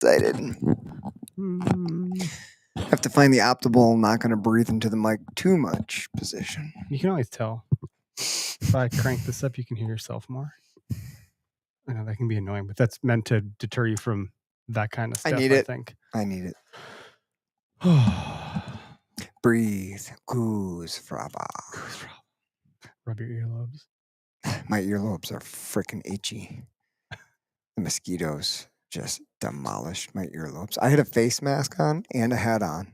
excited. Have to find the optimal, not going to breathe into the mic too much position. You can always tell. If I crank this up, you can hear yourself more. I know that can be annoying, but that's meant to deter you from that kind of stuff, I think. I need it. Breathe. Goose fraba. Rub your earlobes. My earlobes are freaking itchy. The mosquitoes just demolished my earlobes. I had a face mask on and a hat on.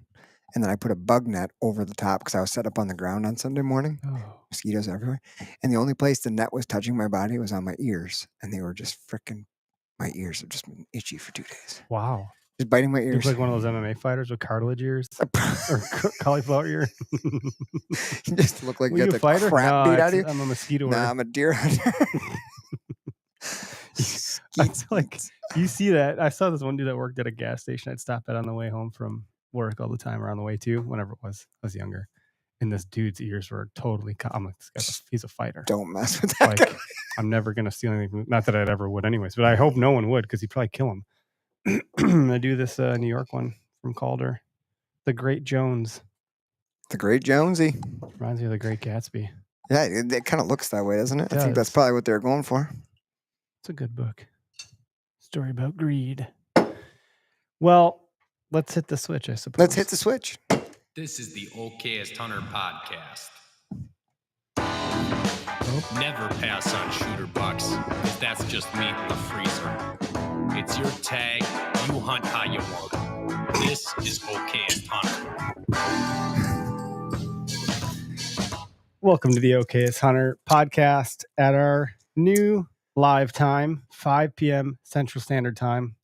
And then I put a bug net over the top because I was set up on the ground on Sunday morning. Oh. Mosquitoes everywhere. And the only place the net was touching my body was on my ears. And they were just freaking, my ears have just been itchy for 2 days. Wow. Just biting my ears. You're like one of those MMA fighters with cartilage ears or cauliflower ear. You just look like Were you you got a the fighter? crap No, beat out of you. I'm a mosquito. Nah, I'm a deer hunter. I feel like you see that. I saw this one dude that worked at a gas station I'd stop at on the way home from work all the time, or on the way to, whenever it was. I was younger. And this dude's ears were totally... I'm like, he's a fighter. Don't mess with that guy. I'm never going to steal anything. Not that I'd ever would anyways, but I hope no one would, because he'd probably kill him. I do this New York one from Calder. The Great Jones. The Great Jonesy. Reminds me of The Great Gatsby. Yeah, it kind of looks that way, doesn't it? I think that's probably what they're going for. It's a good book. Story about greed. Well, let's hit the switch, I suppose. Let's hit the switch. This is the Okayest Hunter podcast. Never pass on shooter bucks, because that's just meat in the freezer. It's your tag. You hunt how you want. This is Okayest Hunter. Welcome to the Okayest Hunter podcast at our new live time, 5 p.m. Central Standard Time.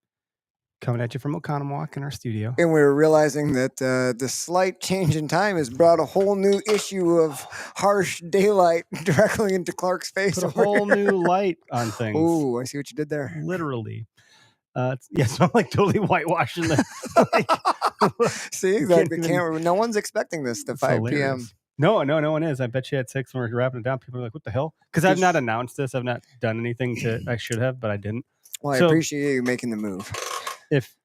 Coming at you from Oconomowoc in our studio. And we were realizing that the slight change in time has brought a whole new issue of harsh daylight directly into Clark's face. Put a whole new light on things. Ooh, I see what you did there. Literally. So I'm like totally whitewashing the... See, exactly. No one's expecting this to 5 p.m. No one is. I bet you at 6 when we're wrapping it down, people are like, what the hell? Because I've not announced this. I've not done anything I should have, but I didn't. Well, I appreciate you making the move. If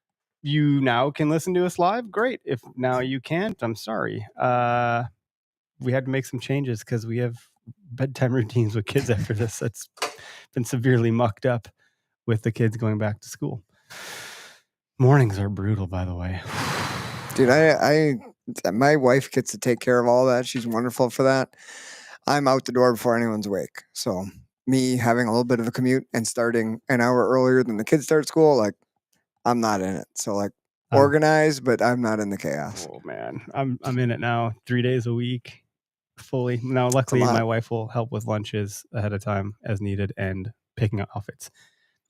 you now can listen to us live, great. If now you can't, I'm sorry. We had to make some changes because we have bedtime routines with kids after this. That's been severely mucked up with the kids going back to school. Mornings are brutal, by the way. Dude, my wife gets to take care of all that. She's wonderful for that. I'm out the door before anyone's awake. So me having a little bit of a commute and starting an hour earlier than the kids start school, like, I'm not in it. So like organized, but I'm not in the chaos. Oh man. I'm in it now 3 days a week fully. Now, luckily my wife will help with lunches ahead of time as needed and picking out outfits.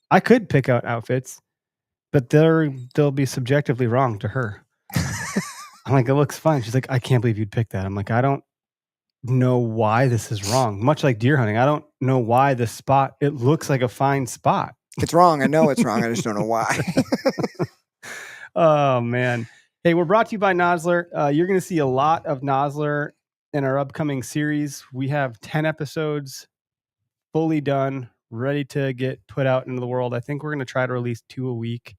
I could pick out outfits, but they'll be subjectively wrong to her. I'm like, it looks fine. She's like, I can't believe you'd pick that. I'm like, I don't know why this is wrong. Much like deer hunting. I don't know why this spot, it looks like a fine spot. It's wrong. I know it's wrong. I just don't know why. Oh, man. Hey, we're brought to you by Nosler. You're going to see a lot of Nosler in our upcoming series. We have 10 episodes fully done, ready to get put out into the world. I think we're going to try to release 2 a week.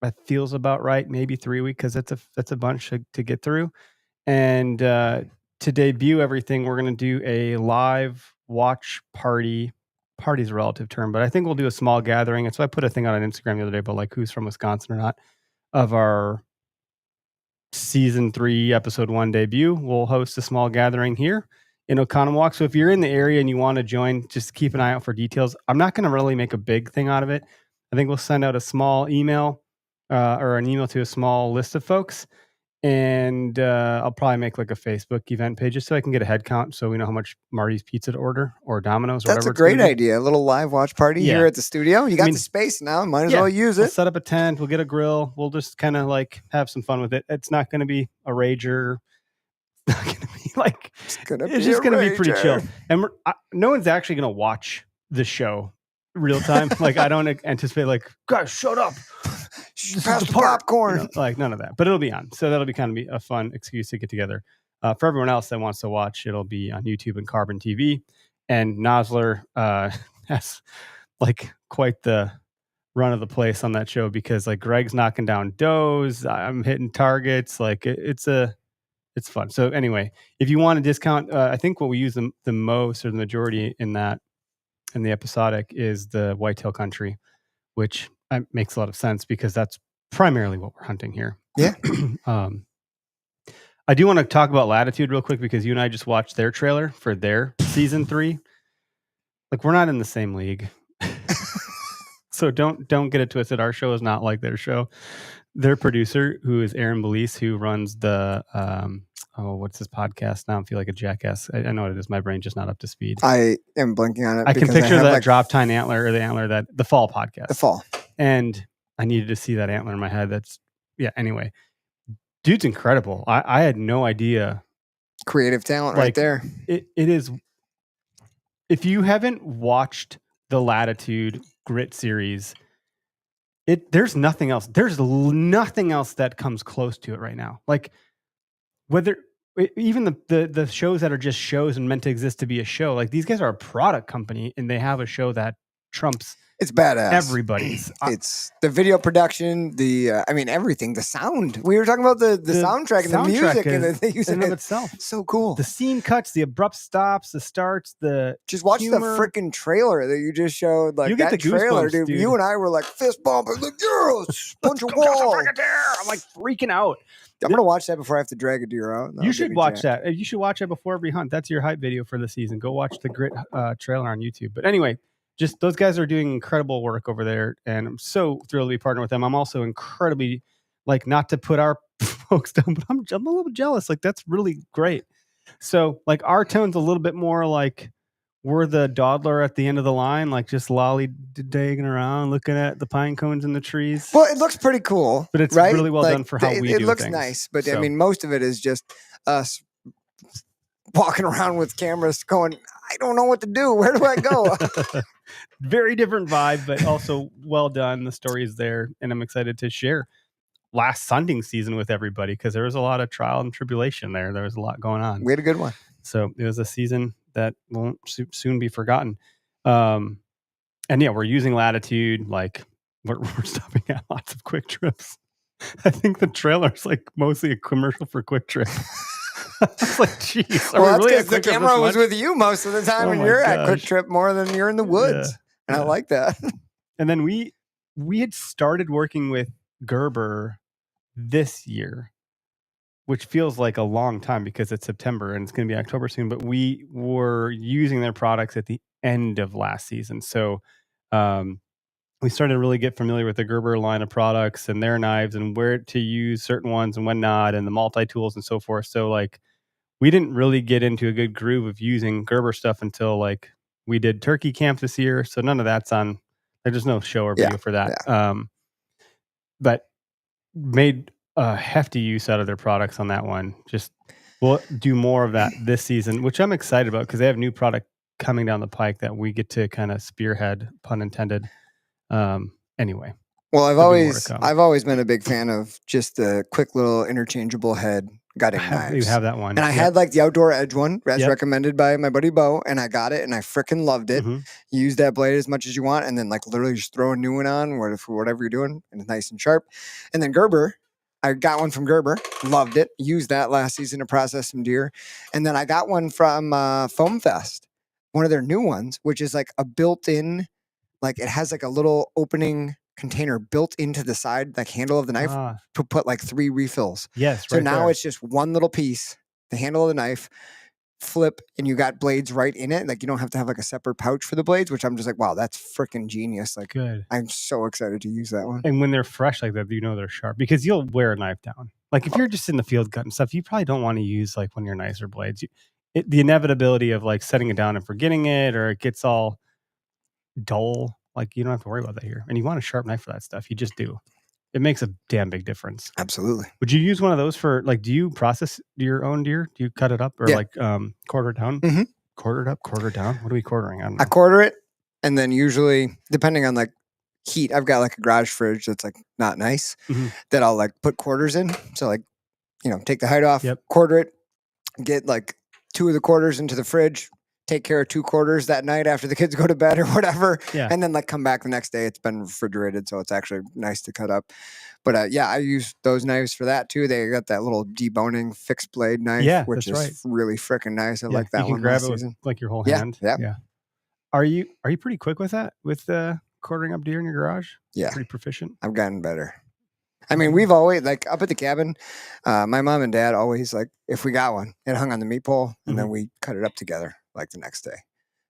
That feels about right. Maybe 3 a week because that's a bunch to get through. And to debut everything, we're going to do a live watch party. Party's a relative term, but I think we'll do a small gathering. And so I put a thing out on Instagram the other day about like who's from Wisconsin or not of our season 3, episode 1 debut. We'll host a small gathering here in Oconomowoc. So if you're in the area and you want to join, just keep an eye out for details. I'm not going to really make a big thing out of it. I think we'll send out a small email or an email to a small list of folks. And I'll probably make like a Facebook event page just so I can get a head count so we know how much Marty's Pizza to order or Domino's or whatever. That's a great idea. A little live watch party here at the studio. You got the space now. Might as well use it. We'll set up a tent. We'll get a grill. We'll just kind of like have some fun with it. It's not going to be a rager. It's not going to be like, it's just going to be pretty chill. And no one's actually going to watch the show real time. Like I don't anticipate like, guys, shut up. Pass the popcorn. You know, like none of that, but it'll be on. So that'll be kind of a fun excuse to get together. For everyone else that wants to watch, it'll be on YouTube and Carbon TV. And Nosler has like quite the run of the place on that show because like Greg's knocking down does, I'm hitting targets. Like it's fun. So anyway, if you want a discount, I think what we use the most or the majority in the episodic is the whitetail country, which makes a lot of sense because that's primarily what we're hunting here. Yeah. I do want to talk about Latitude real quick because you and I just watched their trailer for their season 3. Like we're not in the same league. So don't get it twisted. Our show is not like their show. Their producer, who is Aaron Belize, who runs the what's his podcast now? I feel like a jackass. I know what it is. My brain's just not up to speed. I am blanking on it. I can because picture have, that like, Drop Tine Antler or the Antler that the Fall podcast. The Fall. And I needed to see that antler in my head. Anyway, dude's incredible. I had no idea. Creative talent right there. It is. If you haven't watched the Latitude Grit series, there's nothing else. There's nothing else that comes close to it right now. Like whether even the shows that are just shows and meant to exist to be a show, like these guys are a product company and they have a show that trumps It's badass. everybody's. It's the video production, everything, the sound. We were talking about the soundtrack and the music and the use in of of it. itself. So cool. The scene cuts, the abrupt stops, the starts, Just watch humor. the freaking trailer that you just showed. Like You get that the trailer, goosebumps, dude. You and I were like fist bumping, like yes, punch a Go down the wall. friggin' deer. I'm like freaking out. I'm gonna watch that before I have to drag a deer out. You should watch that. You should watch it before every hunt. That's your hype video for the season. Go watch the Grit trailer on YouTube. But anyway, just those guys are doing incredible work over there, and I'm so thrilled to be partnered with them. I'm also incredibly, like, not to put our folks down, but I'm a little bit jealous. Like, that's really great. So, like, our tone's a little bit more like we're the dawdler at the end of the line, like just lollygagging around, looking at the pine cones in the trees. Well, it looks pretty cool, But it's right? really well done for how we it do looks things. nice, but So- most of it is just us walking around with cameras going, I don't know what to do. Where do I go? Very different vibe, but also well done. The story is there, and I'm excited to share last hunting season with everybody because there was a lot of trial and tribulation there. There was a lot going on. We had a good one. So it was a season that won't soon be forgotten. And yeah, we're using Latitude. Like we're stopping at lots of Quick Trips. I think the trailer's like mostly a commercial for Quick Trip. I was like, geez, Well, that's really because the camera was with you most of the time, Oh and my you're at Quick gosh. Trip more than you're in the woods. And I Yeah. like that. And then we had started working with Gerber this year, which feels like a long time because it's September and it's going to be October soon. But we were using their products at the end of last season. So we started to really get familiar with the Gerber line of products and their knives and where to use certain ones and when not, and the multi-tools and so forth. So like we didn't really get into a good groove of using Gerber stuff until like we did turkey camp this year. So none of that's on. There's no show or video for that. But made a hefty use out of their products on that one. Just we'll do more of that this season, which I'm excited about because they have new product coming down the pike that we get to kind of spearhead, pun intended. Anyway. Well, There'll be more to come. I've always been a big fan of just the quick little interchangeable head gutting You knives. have that one. And I had like the Outdoor Edge one, as Yep. recommended by my buddy Bo, and I got it and I freaking loved it. Mhm. You use that blade as much as you want, and then like literally just throw a new one on for whatever you're doing, and it's nice and sharp. And then Gerber, I got one from Gerber, loved it, used that last season to process some deer. And then I got one from Foam Fest, one of their new ones, which is like a built-in, like it has like a little opening container built into the side, like handle of the knife Ah, to put like 3 refills. yes. So right now there. it's just one little piece, the handle of the knife, flip, and you got blades right in it. Like you don't have to have like a separate pouch for the blades, which I'm just like, wow, that's freaking genius. Like good. I'm so excited to use that one. And when they're fresh like that, you know they're sharp because you'll wear a knife down. Like if you're just in the field cutting stuff, you probably don't want to use like one of your nicer blades. The inevitability of like setting it down and forgetting it, or it gets all dull. Like you don't have to worry about that here. And you want a sharp knife for that stuff. You just do. It makes a damn big difference. Absolutely. Would you use one of those for like? Do you process your own deer? Do you cut it up or Yeah. like quarter it down? Mhm. Quarter it up, quarter down. What are we quartering? I don't know. I quarter it, and then usually, depending on like heat, I've got like a garage fridge that's like not nice Mhm. that I'll like put quarters in. So like, take the height off, Yep. quarter it, get like 2 of the quarters into the fridge, take care of 2 quarters that night after the kids go to bed or whatever. Yeah. And then like come back the next day. It's been refrigerated. So it's actually nice to cut up. But yeah, I use those knives for that too. They got that little deboning fixed blade knife, Yeah, which that's is right. really freaking nice. I Yeah, like that you can one grab last it with season. like your whole Yeah, hand. yeah. Yeah. Are you pretty quick with that? With quartering up deer in your garage? Yeah. Pretty proficient? I've gotten better. I mean, we've always like up at the cabin, my mom and dad always like if we got one, it hung on the meat pole and then we cut it up together like the next day.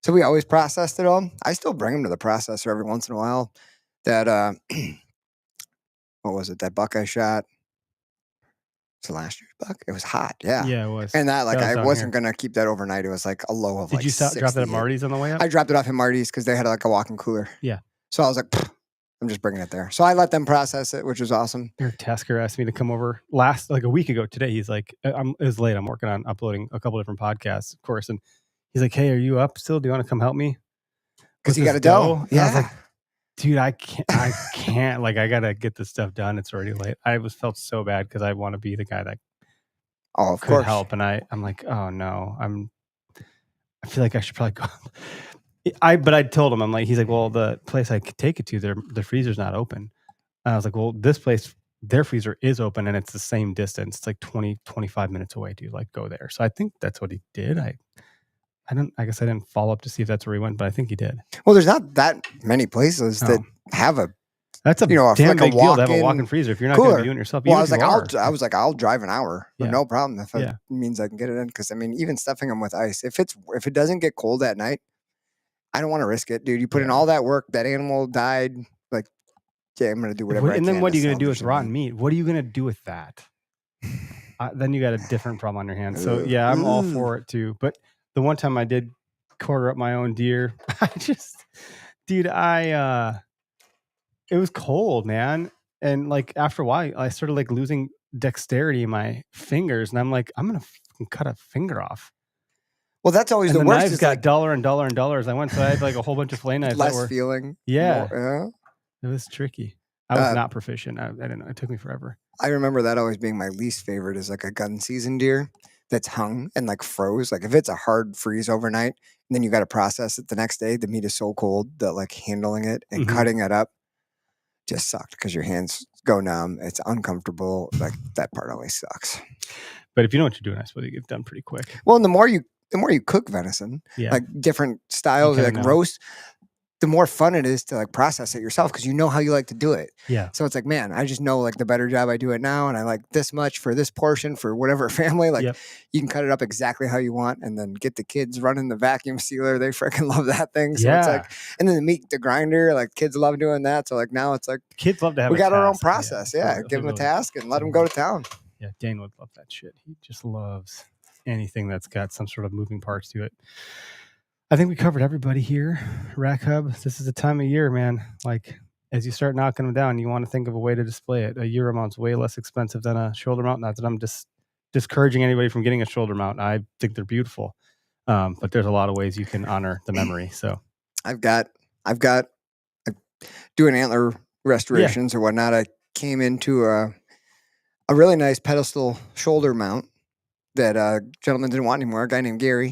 So we always processed it all. I still bring them to the processor every once in a while. That what was it? That buck I shot. It's last year's buck. It was hot. Yeah. Yeah, it was. And that like That was I down wasn't here. gonna keep that overnight. It was like a low of Did like you drop that at 68. Marty's on the way up? I dropped it off at Marty's because they had like a walk-in cooler. Yeah. So I was like, I'm just bringing it there. So I let them process it, which was awesome. Your Tasker asked me to come over like a week ago today. He's like, it was late. I'm working on uploading a couple different podcasts, of course. And he's like, hey, are you up still? Do you want to come help me? Because you With got to this dough. And Yeah. I was like, dude, I can't. Like, I got to get this stuff done. It's already late. I felt so bad because I want to be the guy that of could course. help. And I'm like, oh no, I feel like I should probably go. But I told him, I'm like, he's like, well, the place I could take it to, the freezer's not open. And I was like, well, this place, their freezer is open and it's the same distance. It's like 20, 25 minutes away, dude. Like, go there. So I think that's what he did. I guess I didn't follow up to see if that's where he went, but I think he did. Well, there's not that many places that have a. That's a damn big deal to have a walk-in walk-in freezer if you're not going to cooler. be doing it yourself. Well, I even was if like, you are. I'll drive an hour, Yeah. no problem if it Yeah. means I can get it in. Because I mean, even stuffing them with ice, if it doesn't get cold at night, I don't want to risk it, dude. You put in all that work, that animal died. Like, yeah, I'm gonna do whatever. And then what are you going to do with salvage rotten meat? What are you going to do with that? Then you got a different problem on your hands. So yeah, I'm all for it too. But the one time I did quarter up my own deer, it was cold, man. And like after a while, I started like losing dexterity in my fingers, and I'm like, I'm gonna cut a finger off. Well, that's always And the the worst. knives Is got like duller and duller and duller as I went. So I had like a whole bunch of flay knives that less were feeling. yeah. More, It was tricky. I was not proficient. I didn't know. It took me forever. I remember that always being my least favorite is like a gun season deer that's hung and like froze. Like if it's a hard freeze overnight and then you got to process it the next day, the meat is so cold that like handling it and cutting it up just sucked because your hands go numb. It's uncomfortable. Like that part always sucks. But if you know what you're doing, I suppose you get it done pretty quick. Well, and the more you cook venison, Yeah. like different styles, kinda like know. roast, the more fun it is to like process it yourself because you know how you like to do it. Yeah. So it's like, man, I just know like the better job I do it now, and I like this much for this portion for whatever family. Like you can cut it up exactly how you want, and then get the kids running the vacuum sealer. They freaking love that thing. So it's like, and then the grinder, like kids love doing that. So like now it's like kids love to have. we got our own task. process. Yeah, give them a task and let them go to town. Yeah, Dane would love that shit. He just loves anything that's got some sort of moving parts to it. I think we covered everybody here. Rack Hub, this is the time of year, man. Like, as you start knocking them down, you want to think of a way to display it. A Euro mount's way less expensive than a shoulder mount. Not that I'm just discouraging anybody from getting a shoulder mount. I think they're beautiful. But there's a lot of ways you can honor the memory. So I've got doing antler restorations or whatnot. I came into a really nice pedestal shoulder mount that a gentleman didn't want anymore, a guy named Gary.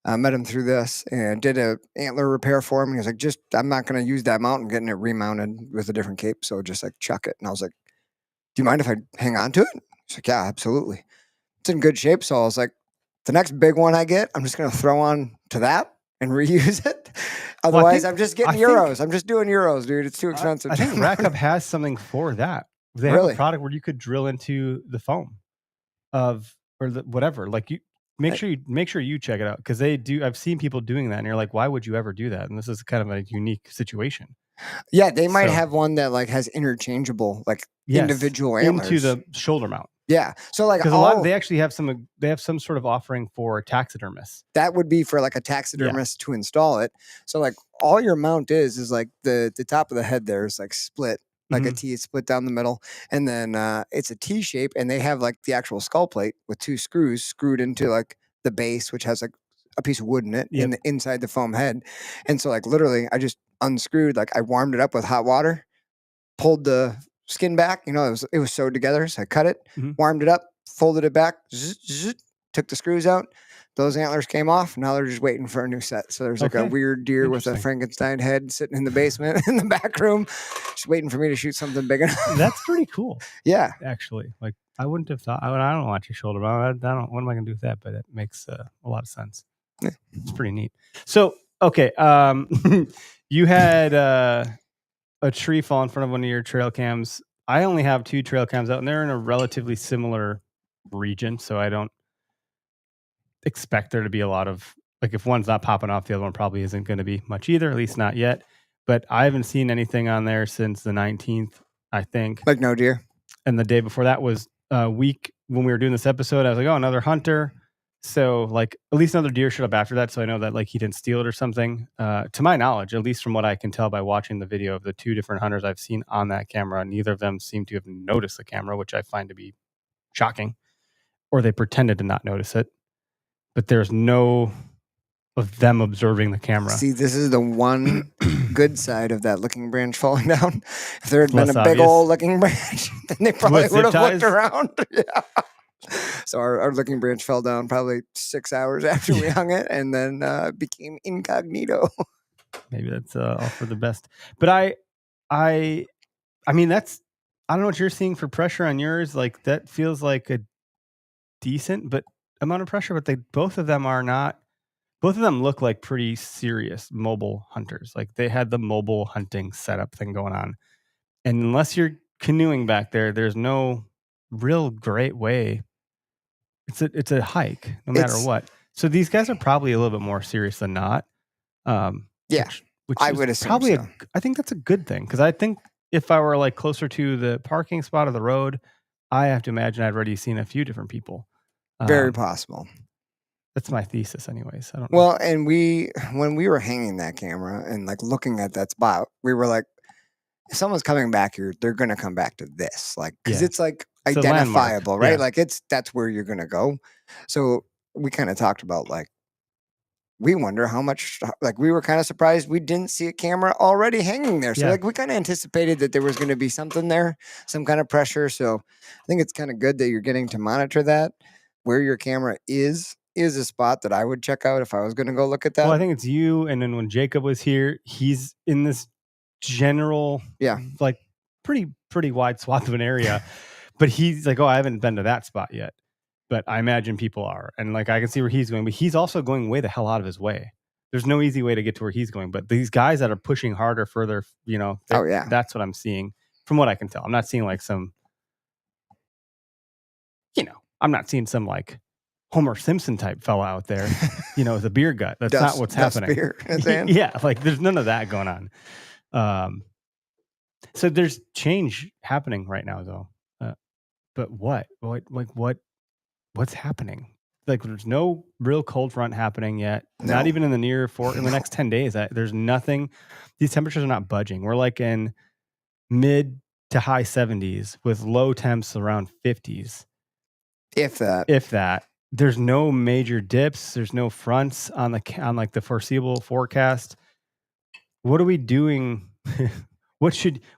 Met him through this and did a antler repair for him. And he was like, I'm not going to use that mount. I'm getting it remounted with a different cape. So just like chuck it. And I was like, do you mind if I hang on to it? He's like, yeah, absolutely. It's in good shape. So I was like, the next big one I get, I'm just going to throw on to that and reuse it. Otherwise, I'm just getting euros. I'm just doing euros, dude. It's too expensive. I think Rack Hub has something for that. They have a product where you could drill into the foam whatever. Like Make sure you check it out because they do. I've seen people doing that, and you're like, why would you ever do that? And this is kind of a unique situation. Yeah, they might have one that like has interchangeable, like individual antlers into the shoulder mount. Yeah, so like because they actually have some. They have some sort of offering for taxidermists. That would be for like a taxidermist to install it. So like all your mount is like the top of the head there is like split. Like a T, split down the middle, and then it's a T shape, and they have like the actual skull plate with 2 screws screwed into like the base, which has like a piece of wood in it, inside the foam head. And so like literally, I just unscrewed, like I warmed it up with hot water, pulled the skin back. You know, it was sewed together, so I cut it, warmed it up, folded it back, took the screws out. Those antlers came off. Now they're just waiting for a new set. So there's like a Okay. weird deer with a Interesting. Frankenstein head sitting in the basement in the back room, just waiting for me to shoot something big enough. That's pretty cool, Yeah. actually. Like I wouldn't have thought. I don't watch your shoulder bone. I don't. What am I gonna do with that? But it makes a lot of sense. Yeah. It's pretty neat. So okay, you had a tree fall in front of one of your trail cams. I only have 2 trail cams out, and they're in a relatively similar region, so I don't expect there to be a lot of, like, if one's not popping off, the other one probably isn't going to be much either, at least not yet. But I haven't seen anything on there since the 19th, I think. Like no deer. And the day before that was a week when we were doing this episode. I was like, oh, another hunter. So like at least another deer showed up after that. So I know that like he didn't steal it or something. To my knowledge, at least from what I can tell by watching the video of the 2 different hunters I've seen on that camera, neither of them seem to have noticed the camera, which I find to be shocking. Or they pretended to not notice it. But there's no of them observing the camera. See, this is the one good side of that looking branch falling down. If there had been Less a big obvious. old looking branch, then they probably With would have zip looked ties? around. Yeah. So our looking branch fell down probably 6 hours after we hung it, and then became incognito. Maybe that's all for the best. But I mean, that's, I don't know what you're seeing for pressure on yours. Like that feels like a decent but amount of pressure, but both of them look like pretty serious mobile hunters. Like they had the mobile hunting setup thing going on. And unless you're canoeing back there, there's no real great way. It's a hike no matter It's- what. So these guys are probably a little bit more serious than not. Yeah, which I is would assume probably so. I think that's a good thing, because I think if I were like closer to the parking spot of the road, I have to imagine I'd already seen a few different people. Very possible. That's my thesis, anyways. I don't know. Well, and when we were hanging that camera and like looking at that spot, we were like, if someone's coming back here, they're gonna come back to this, like, because Yeah. it's like It's a landmark, identifiable, right? yeah. Like that's where you're gonna go. So we kind of talked about like, we wonder how much, like we were kind of surprised we didn't see a camera already hanging there. So Yeah. like we kind of anticipated that there was going to be something there, some kind of pressure. So I think it's kind of good that you're getting to monitor that. Where your camera is a spot that I would check out if I was going to go look at that. Well, I think it's you, and then when Jacob was here, he's in this general, Yeah. like pretty wide swath of an area. But he's like, oh, I haven't been to that spot yet. But I imagine people are. And like I can see where he's going, but he's also going way the hell out of his way. There's no easy way to get to where he's going. But these guys that are pushing harder, further, Oh, yeah. that's what I'm seeing from what I can tell. I'm not seeing like some, I'm not seeing some like Homer Simpson type fella out there, with a beer gut. That's not what's happening. Beer in his hand. Yeah, like there's none of that going on. So there's change happening right now, though. But what? What's happening? Like there's no real cold front happening yet. Not No. even in the in the next 10 days. There's nothing. These temperatures are not budging. We're like in mid to high 70s with low temps around 50s. If that. If that. There's no major dips. There's no fronts on like the foreseeable forecast. What are we doing? What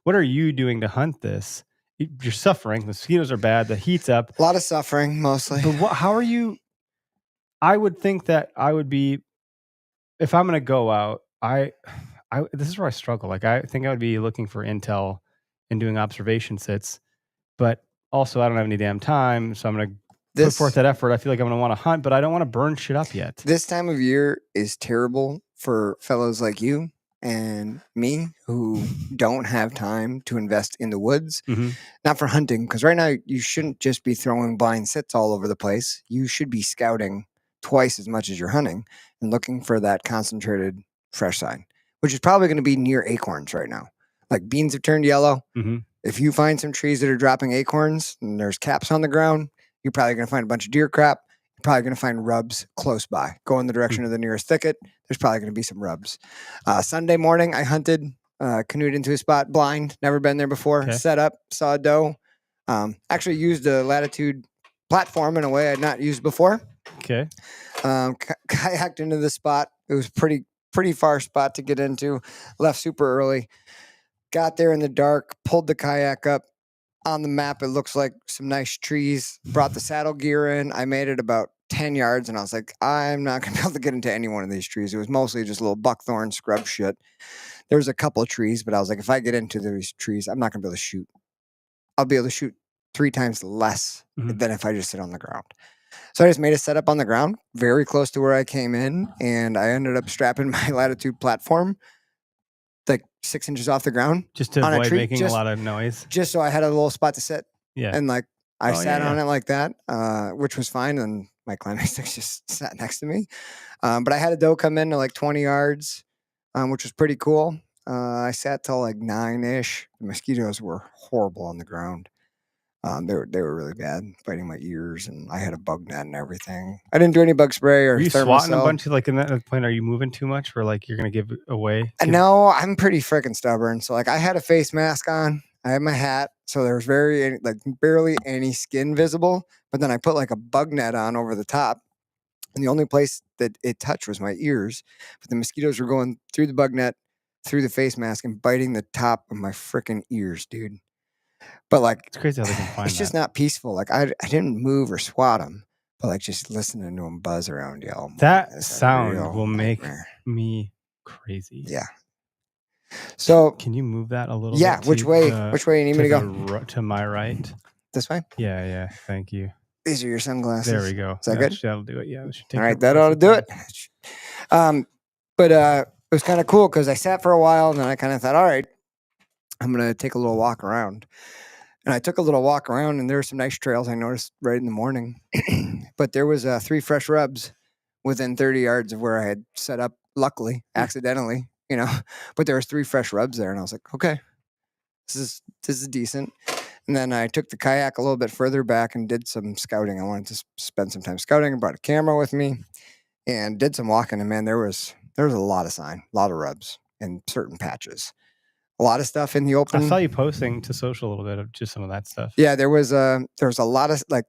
are you doing to hunt this? You're suffering. The mosquitoes are bad. The heat's up. A lot of suffering, mostly. But how are you? I would think that I would be, if I'm going to go out, this is where I struggle. Like I think I would be looking for intel and doing observation sits, but also I don't have any damn time. So I'm going to put forth that effort. I feel like I'm going to want to hunt, but I don't want to burn shit up yet. This time of year is terrible for fellows like you and me who don't have time to invest in the woods. Mhm. Not for hunting, because right now you shouldn't just be throwing blind sits all over the place. You should be scouting twice as much as you're hunting and looking for that concentrated fresh sign, which is probably going to be near acorns right now. Like beans have turned yellow. Mhm. If you find some trees that are dropping acorns and there's caps on the ground, you're probably going to find a bunch of deer crap. You're probably going to find rubs close by. Go in the direction of the nearest thicket. There's probably going to be some rubs. Sunday morning, I hunted, canoed into a spot, blind, never been there before, Okay. set up, saw a doe. Actually used a Latitude platform in a way I'd not used before. Okay. Kayaked into the spot. It was pretty far spot to get into. Left super early. Got there in the dark, pulled the kayak up. On the map, it looks like some nice trees. Brought the saddle gear in. I made it about 10 yards, and I was like, I'm not going to be able to get into any one of these trees. It was mostly just little buckthorn scrub shit. There was a couple of trees, but I was like, if I get into these trees, I'm not going to be able to shoot. I'll be able to shoot 3 times less than if I just sit on the ground. So I just made a setup on the ground, very close to where I came in, and I ended up strapping my Latitude platform like 6 inches off the ground. Just to on a avoid tree, making a lot of noise. Just so I had a little spot to sit. Yeah. And like I Oh, sat yeah, on yeah. it like that, which was fine. And my climbing sticks just sat next to me. But I had a doe come in to like 20 yards, which was pretty cool. I sat till like 9-ish. The mosquitoes were horrible on the ground. They were really bad, biting my ears, and I had a bug net and everything. I didn't do any bug spray or Are you swatting a Thermacell. bunch of like in that point? Are you moving too much, where like you're gonna give it away? No, I'm pretty freaking stubborn. So like I had a face mask on, I had my hat, so there was barely any skin visible. But then I put like a bug net on over the top, and the only place that it touched was my ears. But the mosquitoes were going through the bug net, through the face mask, and biting the top of my freaking ears, dude. But like, It's crazy how they can find it's just not peaceful. Like I didn't move or swat them, but like just listening to them buzz around you. Oh, that it's a sound real will make nightmare. me crazy. Yeah. So Can you move that a little? yeah, bit which to way? the- Which way you need me to go? To my right. This way. Yeah. Thank you. These are your sunglasses. There we go. Is that good? That'll do it. Yeah. That should take All right, care that of ought to do it. most But it was kind of cool because I sat for a while and then I kind of thought, all right, I'm gonna take a little walk around. And I took a little walk around, and there were some nice trails I noticed right in the morning. But there was 3 fresh rubs within 30 yards of where I had set up. Luckily, accidentally, But there was 3 fresh rubs there, and I was like, okay, this is decent. And then I took the kayak a little bit further back and did some scouting. I wanted to spend some time scouting. I brought a camera with me and did some walking. And man, there was a lot of sign, a lot of rubs in certain patches. A lot of stuff in the open. I saw you posting to social a little bit of just some of that stuff. Yeah, there was a lot of like,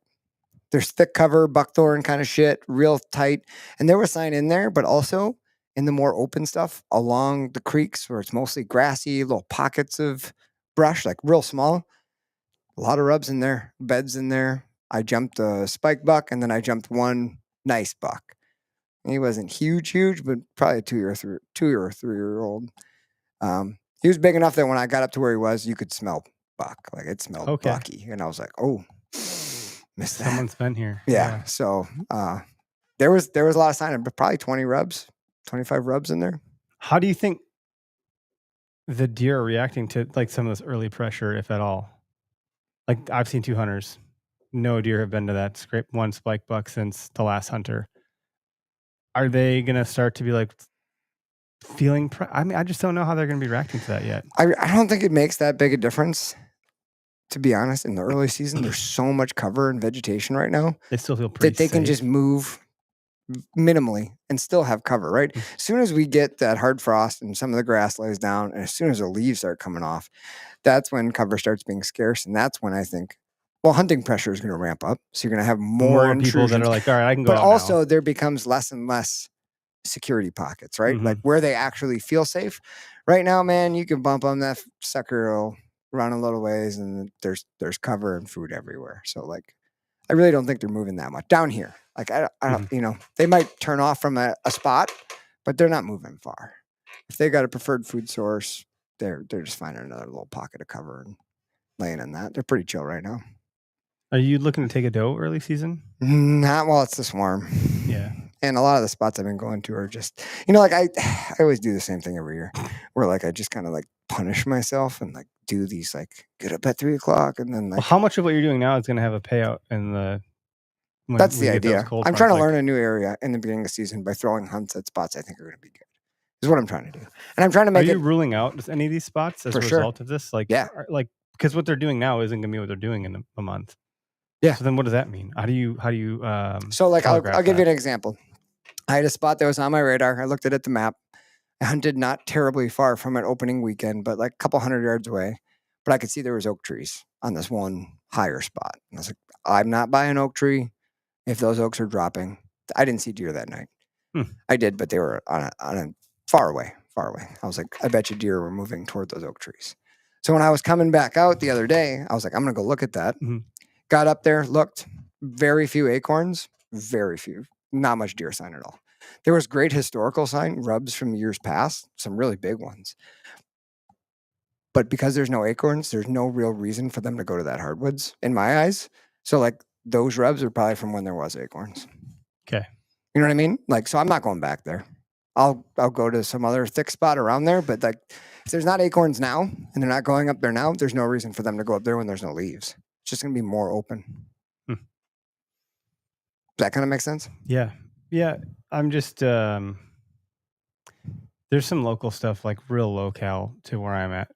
there's thick cover buckthorn kind of shit, real tight, and there was sign in there, but also in the more open stuff along the creeks where it's mostly grassy, little pockets of brush, like real small. A lot of rubs in there, beds in there. I jumped a spike buck, and then I jumped one nice buck. He wasn't huge, but probably a 2 or 3 year old. He was big enough that when I got up to where he was, you could smell buck. Like it smelled bucky. And I was like, oh, missed that. Someone's been here. Yeah. So there was a lot of sign, but probably 20 rubs, 25 rubs in there. How do you think the deer are reacting to like some of this early pressure, if at all? Like I've seen 2 hunters. No deer have been to that scrape one spike buck since the last hunter. Are they going to start to be like feeling? I mean, I just don't know how they're going to be reacting to that yet. I don't think it makes that big a difference. To be honest, in the early season, there's so much cover and vegetation right now They still feel pretty that they can safe. just move minimally and still have cover, right? As soon as we get that hard frost and some of the grass lays down, and as soon as the leaves start coming off, that's when cover starts being scarce. And that's when I think, well, hunting pressure is going to ramp up. So you're going to have more people that intrusions. are like, all right, I can go But out also now. there becomes less and less security pockets, right? Like where they actually feel safe. Right now, man, you can bump on that sucker, will run a little ways, and there's cover and food everywhere. So like, I really don't think they're moving that much down here. Like I don't, they might turn off from a spot, but they're not moving far. If they got a preferred food source, they're just finding another little pocket of cover and laying in that. They're pretty chill right now. Are you looking to take a doe early season? Not while it's this warm. Yeah. And a lot of the spots I've been going to are just, like I always do the same thing every year where like I just kind of like punish myself and like do these like get up at 3:00 and then like. Well, how much of what you're doing now is going to have a payout in the? That's the idea. I'm trying to like, learn a new area in the beginning of the season by throwing hunts at spots I think are going to be good. Is what I'm trying to do, and I'm trying to Are make you it. ruling out any of these spots as For a sure. result of this? Like, Yeah. like because what they're doing now isn't going to be what they're doing in a month. Yeah. So then, what does that mean? How do you? So like I'll telegraph give you that? an example. I had a spot that was on my radar. I looked at the map. I hunted not terribly far from it opening weekend, but like a couple 100 yards away. But I could see there was oak trees on this one higher spot. And I was like, I'm not buying oak tree if those oaks are dropping. I didn't see deer that night. I did, but they were on a far away. I was like, I bet you deer were moving toward those oak trees. So when I was coming back out the other day, I was like, I'm going to go look at that. Mhm. Got up there, looked, very few acorns, very few, not much deer sign at all. There was great historical sign rubs from years past, some really big ones. But because there's no acorns, there's no real reason for them to go to that hardwoods in my eyes. So like those rubs are probably from when there was acorns. Okay. You know what I mean? Like, so I'm not going back there. I'll go to some other thick spot around there, but like if there's not acorns now and they're not going up there now, there's no reason for them to go up there when there's no leaves. It's just gonna be more open. Hmm. Does that kind of make sense? Yeah. Yeah. I'm just there's some local stuff like real locale to where I'm at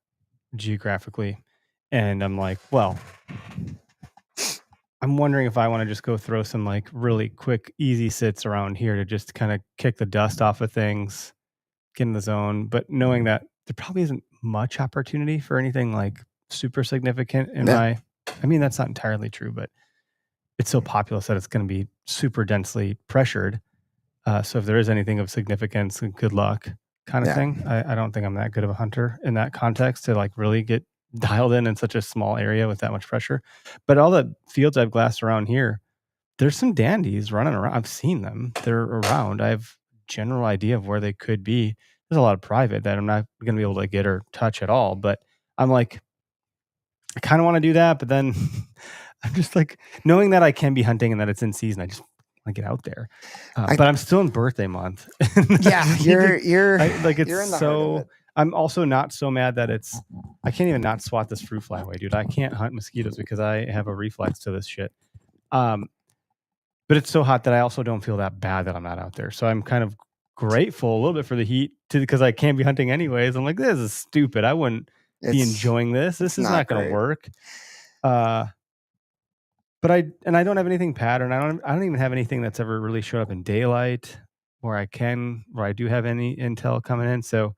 geographically. And I'm like, well, I'm wondering if I want to just go throw some like really quick, easy sits around here to just kind of kick the dust off of things, get in the zone, but knowing that there probably isn't much opportunity for anything like super significant in Yeah. I mean, that's not entirely true, but it's so populous that it's going to be super densely pressured. So if there is anything of significance, good luck kind of Yeah. thing. I don't think I'm that good of a hunter in that context to like really get dialed in such a small area with that much pressure. But all the fields I've glassed around here, there's some dandies running around. I've seen them. They're around. I have general idea of where they could be. There's a lot of private that I'm not going to be able to get or touch at all. But I'm like, I kind of want to do that. But then I'm just like, knowing that I can be hunting and that it's in season, I just want to get out there. But I'm still in birthday month. Yeah, you're like it's you're in the heart of so. it. I'm also not so mad that I can't even not swat this fruit fly away, dude. I can't hunt mosquitoes because I have a reflex to this shit. But it's so hot that I also don't feel that bad that I'm not out there. So I'm kind of grateful a little bit for the heat because I can't be hunting anyways. I'm like, this is stupid. I wouldn't be enjoying this. This is not going to work. But I don't have anything patterned. I don't even have anything that's ever really showed up in daylight where I do have any intel coming in. So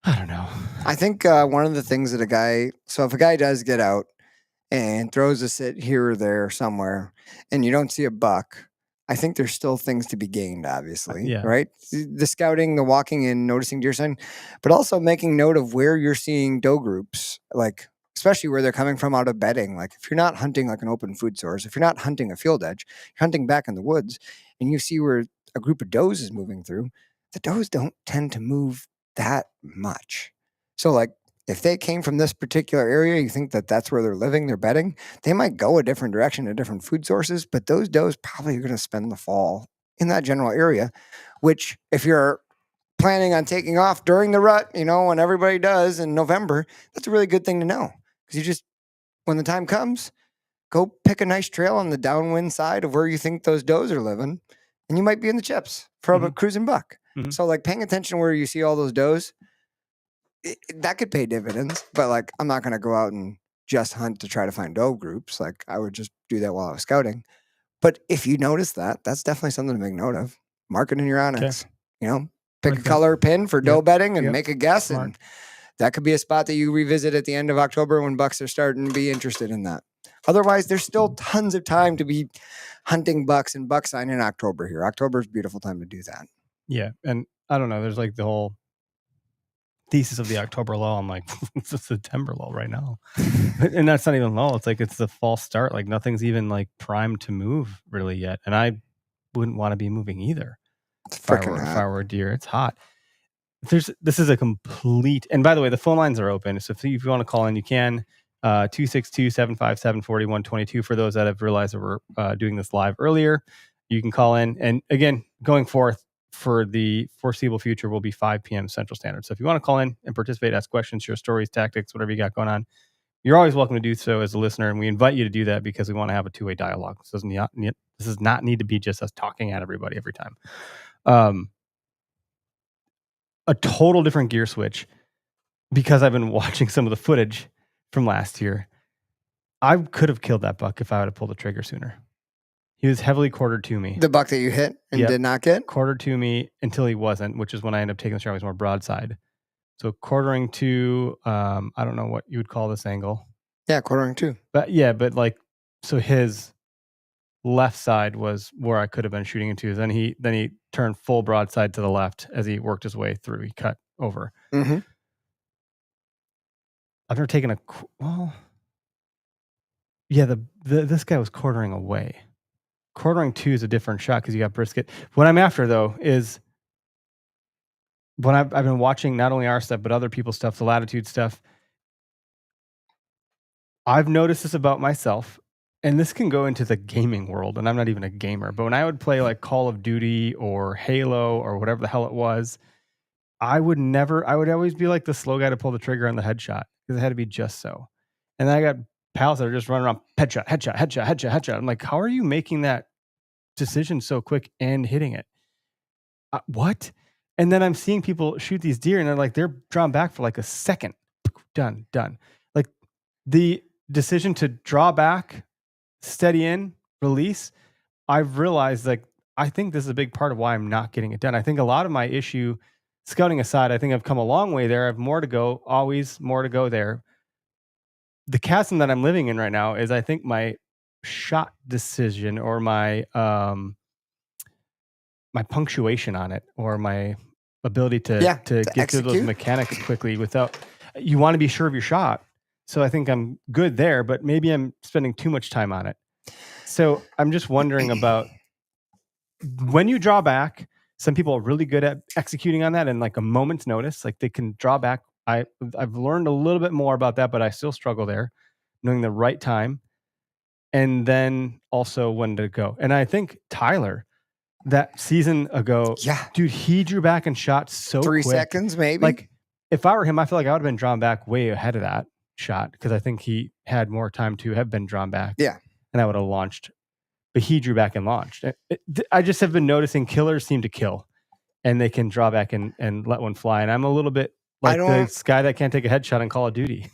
I don't know. I think one of the things that if a guy does get out and throws a sit here or there somewhere and you don't see a buck, I think there's still things to be gained, obviously, Yeah. right? The scouting, the walking in, noticing deer sign, but also making note of where you're seeing doe groups, like especially where they're coming from out of bedding. Like if you're not hunting like an open food source, if you're not hunting a field edge, you're hunting back in the woods and you see where a group of does is moving through, the does don't tend to move that much. So like if they came from this particular area, you think that that's where they're living, they're bedding, they might go a different direction to different food sources, but those does probably are going to spend the fall in that general area, which if you're planning on taking off during the rut, when everybody does in November, that's a really good thing to know. Because you just, when the time comes, go pick a nice trail on the downwind side of where you think those does are living, and you might be in the chips for a cruising buck. Mhm. So like paying attention where you see all those does, that could pay dividends, but like I'm not going to go out and just hunt to try to find doe groups. Like I would just do that while I was scouting. But if you notice that, that's definitely something to make note of. Mark it in your Onyx. Pick a color pin for doe bedding and make a guess, and that could be a spot that you revisit at the end of October when bucks are starting to be interested in that. Otherwise, there's still tons of time to be hunting bucks and buck sign in October here. October is a beautiful time to do that. Yeah, and I don't know. There's like the whole thesis of the October lull. I'm like, it's a September lull right now, and that's not even lull. It's like it's the false start. Like nothing's even like primed to move really yet, and I wouldn't want to be moving either. If I were a deer, it's hot. This is a complete. And by the way, the phone lines are open, so if you want to call in, you can. 262-757-4122 for those that have realized that we're doing this live earlier. You can call in, and again, going forth for the foreseeable future will be 5 p.m. Central Standard. So if you want to call in and participate, ask questions, share stories, tactics, whatever you got going on, you're always welcome to do so as a listener, and we invite you to do that because we want to have a two-way dialogue. This does not need to be just us talking at everybody every time. A total different gear switch, because I've been watching some of the footage from last year. I could have killed that buck if I would have pulled the trigger sooner. He was heavily quartered to me. The buck that you hit and did not get? Quartered to me until he wasn't, which is when I ended up taking the shot. He was more broadside. So quartering to, I don't know what you would call this angle. Yeah, quartering to. But like, so his left side was where I could have been shooting into. Then he turned full broadside to the left as he worked his way through. He cut over. Mm-hmm. I've never taken this guy was quartering away. quartering 2 is a different shot because you got brisket. What I'm after though is when I've been watching not only our stuff but other people's stuff, the Latitude stuff. I've noticed this about myself, and this can go into the gaming world, and I'm not even a gamer, but when I would play like Call of Duty or Halo or whatever the hell it was, I would always be like the slow guy to pull the trigger on the headshot because it had to be just so. And then I got pals that are just running around headshot, headshot, headshot, headshot, headshot. I'm like, how are you making that decision so quick and hitting it? What? And then I'm seeing people shoot these deer, and they're drawn back for like a second. Done. Like the decision to draw back, steady in, release. I've realized like I think this is a big part of why I'm not getting it done. I think a lot of my issue, scouting aside, I think I've come a long way there. I have more to go, always more to go there. The chasm that I'm living in right now is I think my shot decision or my my punctuation on it or my ability to get through those mechanics quickly without, you want to be sure of your shot. So I think I'm good there, but maybe I'm spending too much time on it. So I'm just wondering about when you draw back, some people are really good at executing on that in like a moment's notice. Like they can draw back. I've learned a little bit more about that, but I still struggle there, knowing the right time. And then also when to go. And I think Tyler, that season ago, dude, he drew back and shot so 3 quick. seconds, maybe. Like if I were him, I feel like I would have been drawn back way ahead of that shot because I think he had more time to have been drawn back. Yeah. And I would have launched. But he drew back and launched. I just have been noticing killers seem to kill and they can draw back and let one fly. And I'm a little bit like the guy that can't take a headshot in Call of Duty.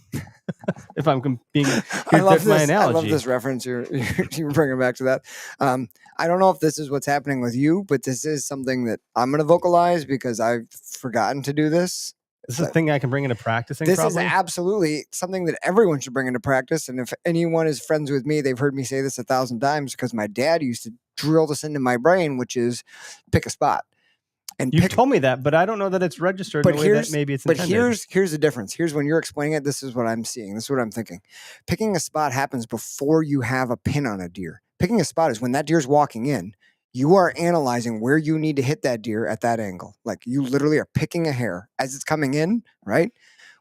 If I'm being, I love my analogy. I love this reference you're bringing back to that. I don't know if this is what's happening with you, but this is something that I'm going to vocalize because I've forgotten to do this. This is a thing I can bring into practicing. This probably. is absolutely something that everyone should bring into practice. And if anyone is friends with me, they've heard me say this 1,000 times because my dad used to drill this into my brain, which is pick a spot. And you told me that, but I don't know that it's registered in the way that maybe it's intended. But here's the difference. Here's when you're explaining it, this is what I'm seeing. This is what I'm thinking. Picking a spot happens before you have a pin on a deer. Picking a spot is when that deer's walking in, you are analyzing where you need to hit that deer at that angle. Like you literally are picking a hair as it's coming in, right?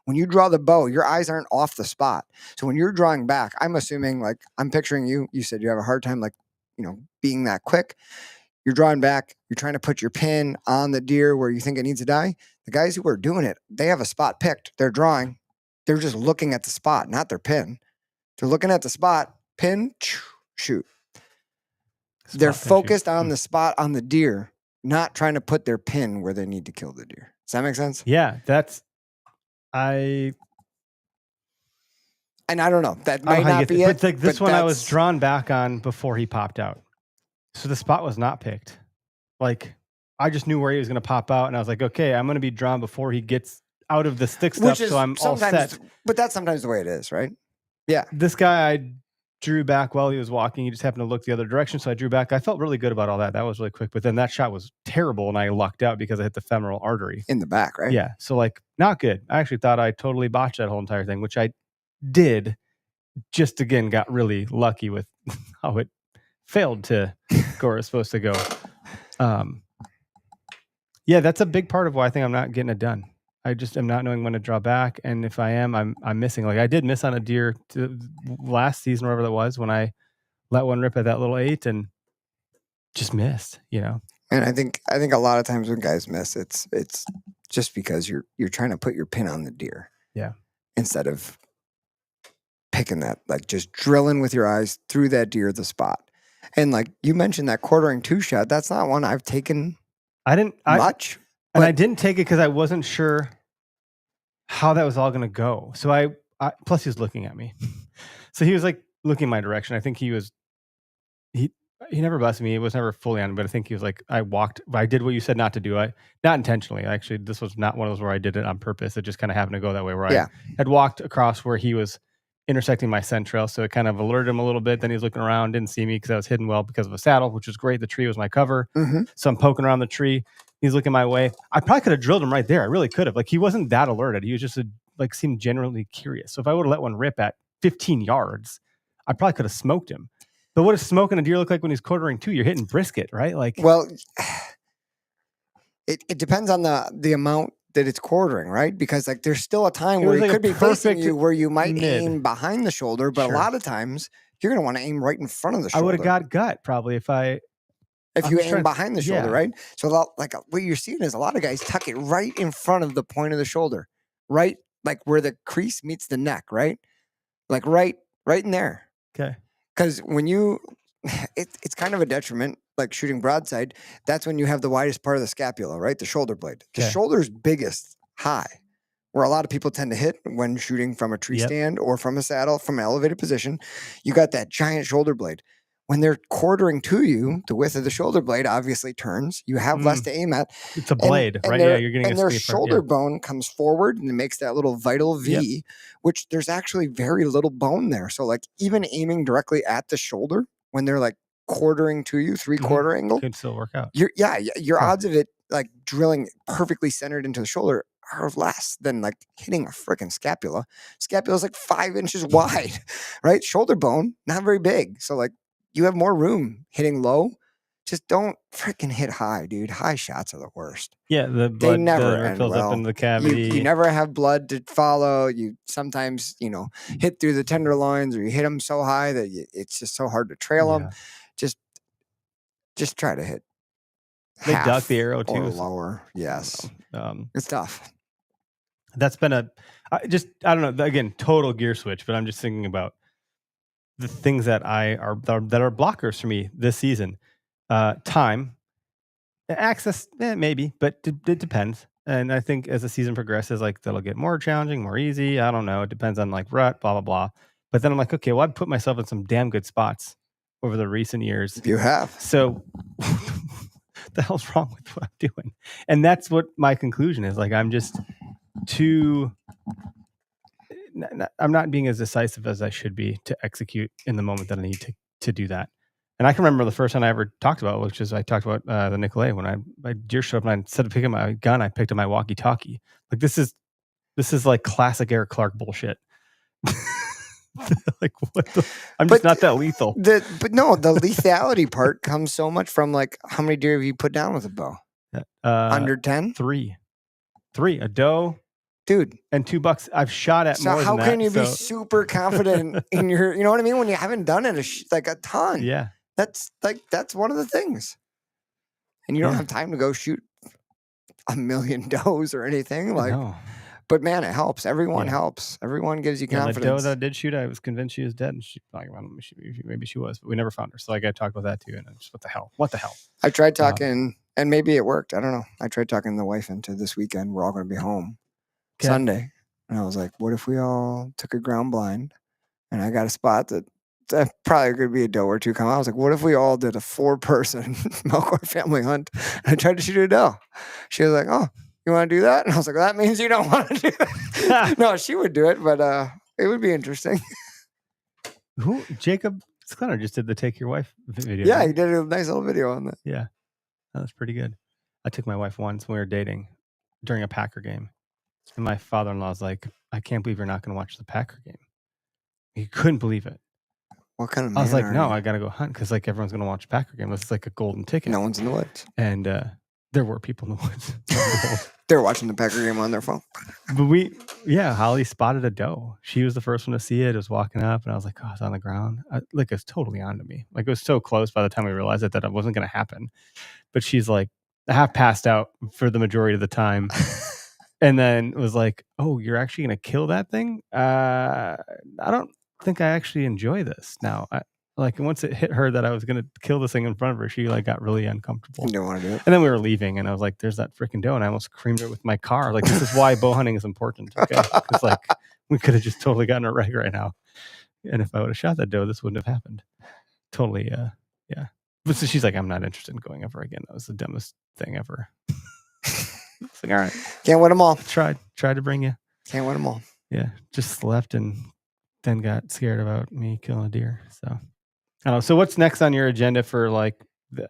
When you draw the bow, your eyes aren't off the spot. So when you're drawing back, I'm assuming like I'm picturing you said you have a hard time like, being that quick. You're drawing back, you're trying to put your pin on the deer where you think it needs to die. The guys who are doing it, they have a spot picked. They're drawing. They're just looking at the spot, not their pin. They're looking at the spot, pin, shoot. They're focused on the spot on the deer, not trying to put their pin where they need to kill the deer. Does that make sense? Yeah, and I don't know. That might not be it. But like this one I was drawn back on before he popped out. So the spot was not picked. Like I just knew where he was going to pop out, and I was like, okay, I'm going to be drawn before he gets out of the stick stuff, so I'm all set. But that's sometimes the way it is, right? Yeah. This guy, I drew back while he was walking. He just happened to look the other direction, so I drew back. I felt really good about all that. That was really quick. But then that shot was terrible, and I lucked out because I hit the femoral artery. In the back, right? Yeah. So like, not good. I actually thought I totally botched that whole entire thing, which I did. Just again, got really lucky with how it failed to go where it's supposed to go. Yeah, that's a big part of why I think I'm not getting it done. I just am not knowing when to draw back, and if I am, I'm missing. Like I did miss on a deer last season, wherever that was, when I let one rip at that little 8 and just missed. And I think a lot of times when guys miss, it's just because you're trying to put your pin on the deer. Yeah. Instead of picking that, like just drilling with your eyes through that deer the spot. And like you mentioned that quartering 2 shot, that's not one I've taken. I didn't much. And I didn't take it because I wasn't sure how that was all going to go. So I plus he was looking at me. So he was like looking in my direction. I think he never busted me. It was never fully on, but I think he was like, I did what you said not to do. Not intentionally. Actually, this was not one of those where I did it on purpose. It just kind of happened to go that way where I had walked across where he was intersecting my scent trail. So it kind of alerted him a little bit. Then he was looking around, didn't see me because I was hidden well because of a saddle, which was great. The tree was my cover. Mm-hmm. So I'm poking around the tree. He's looking my way. I probably could have drilled him right there. I really could have. Like he wasn't that alerted. He was just seemed generally curious. So if I would have let one rip at 15 yards, I probably could have smoked him. But what does smoking a deer look like when he's quartering too? You're hitting brisket, right? Like, Well, it depends on the amount that it's quartering, right? Because like there's still a time It where was it like a could be facing perfect you where you might mid. aim behind the shoulder, but Sure. a lot of times you're gonna want to aim right in front of the I shoulder. would have got gut probably if if I'm you just aim trying- behind the shoulder, yeah. right? So like what you're seeing is a lot of guys tuck it right in front of the point of the shoulder, right? Like where the crease meets the neck, right? Like right in there. Okay. Because when you, it's kind of a detriment, like shooting broadside. That's when you have the widest part of the scapula, right? The shoulder blade. The Okay. shoulder's biggest high, where a lot of people tend to hit when shooting from a tree Yep. stand or from a saddle, from an elevated position. You got that giant shoulder blade. When they're quartering to you, the width of the shoulder blade obviously turns. You have less to aim at. It's a blade, right? Their, Yeah, you're getting and a their skinny part, shoulder bone comes forward and it makes that little vital V, which there's actually very little bone there. So like even aiming directly at the shoulder when they're like quartering to you, 3/4 angle, could still work out. your Huh. odds of it like drilling perfectly centered into the shoulder are less than like hitting a freaking scapula. Scapula is like 5 inches wide, right? Shoulder bone, not very big. So like you have more room hitting low. Just don't freaking hit high, dude. High shots are the worst. Yeah, the blood never end fills well. up into the cavity. You never have blood to follow. You sometimes, hit through the tenderloins or you hit them so high that it's just so hard to trail them. Just try to hit They half duck the arrow or too. lower. Yes. It's tough. That's been I don't know. Again, total gear switch, but I'm just thinking about the things that are blockers for me this season. Time, access, maybe, but it depends. And I think as the season progresses, like that'll get more challenging, more easy. I don't know. It depends on like rut, blah blah blah. But then I'm like, okay, well, I've put myself in some damn good spots over the recent years. You have. So what the hell's wrong with what I'm doing? And that's what my conclusion is. Like, I'm just I'm not being as decisive as I should be to execute in the moment that I need to do that. And I can remember the first time I ever talked about it, which is I talked about the Nicolay when my deer showed up and instead of picking my gun, I picked up my walkie-talkie. Like this is like classic Eric Clark bullshit. Like what I'm just not that lethal. But no, the lethality part comes so much from like how many deer have you put down with a bow? Under 10? 3, a doe, dude, and 2 bucks. I've shot at so more how than can that, you be super confident in your, you know what I mean? When you haven't done it like a ton. Yeah. That's one of the things. And you don't have time to go shoot 1,000,000 does or anything. Like, no. But man, it helps. Everyone helps. Everyone gives you confidence. The doe that I did shoot, I was convinced she was dead, and she like, maybe she was, but we never found her. So like I talked about that too, and I just what the hell? I tried talking, and maybe it worked. I don't know. I tried talking the wife into this weekend. We're all going to be home Sunday, and I was like, "What if we all took a ground blind?" And I got a spot that probably could be a doe or two come out. I was like, "What if we all did a 4-person Melkor family hunt?" And I tried to shoot a doe. She was like, "Oh, you want to do that?" And I was like, well, "That means you don't want to do it." No, she would do it, but it would be interesting. Who? Jacob Sclenner just did the take your wife video. Yeah, he did a nice little video on that. Yeah, that was pretty good. I took my wife once when we were dating during a Packer game, and my father-in-law was like, "I can't believe you're not going to watch the Packer game." He couldn't believe it. What kind of? I was like, "No, I got to go hunt because like everyone's going to watch Packer game. This is like a golden ticket." No one's in the woods, and there were people in the woods. They're watching the Packer game on their phone. But Holly spotted a doe. She was the first one to see it. It was walking up, and I was like, "Oh, it's on the ground." Like it's totally onto me. Like it was so close by the time we realized that it wasn't going to happen. But she's like half passed out for the majority of the time, and then was like, "Oh, you're actually going to kill that thing?" I don't think I actually enjoy this now. Like once it hit her that I was going to kill this thing in front of her, she like got really uncomfortable. You don't want to do it. And then we were leaving, and I was like, "There's that freaking doe," and I almost creamed her with my car. Like this is why bow hunting is important. Okay, because like we could have just totally gotten it right now. And if I would have shot that doe, this wouldn't have happened. Totally, yeah. But so she's like, "I'm not interested in going ever again. That was the dumbest thing ever." It's like, all right, can't win them all. Tried to bring you. Can't win them all. Yeah, just slept and then got scared about me killing a deer. So. I don't know. So what's next on your agenda for like,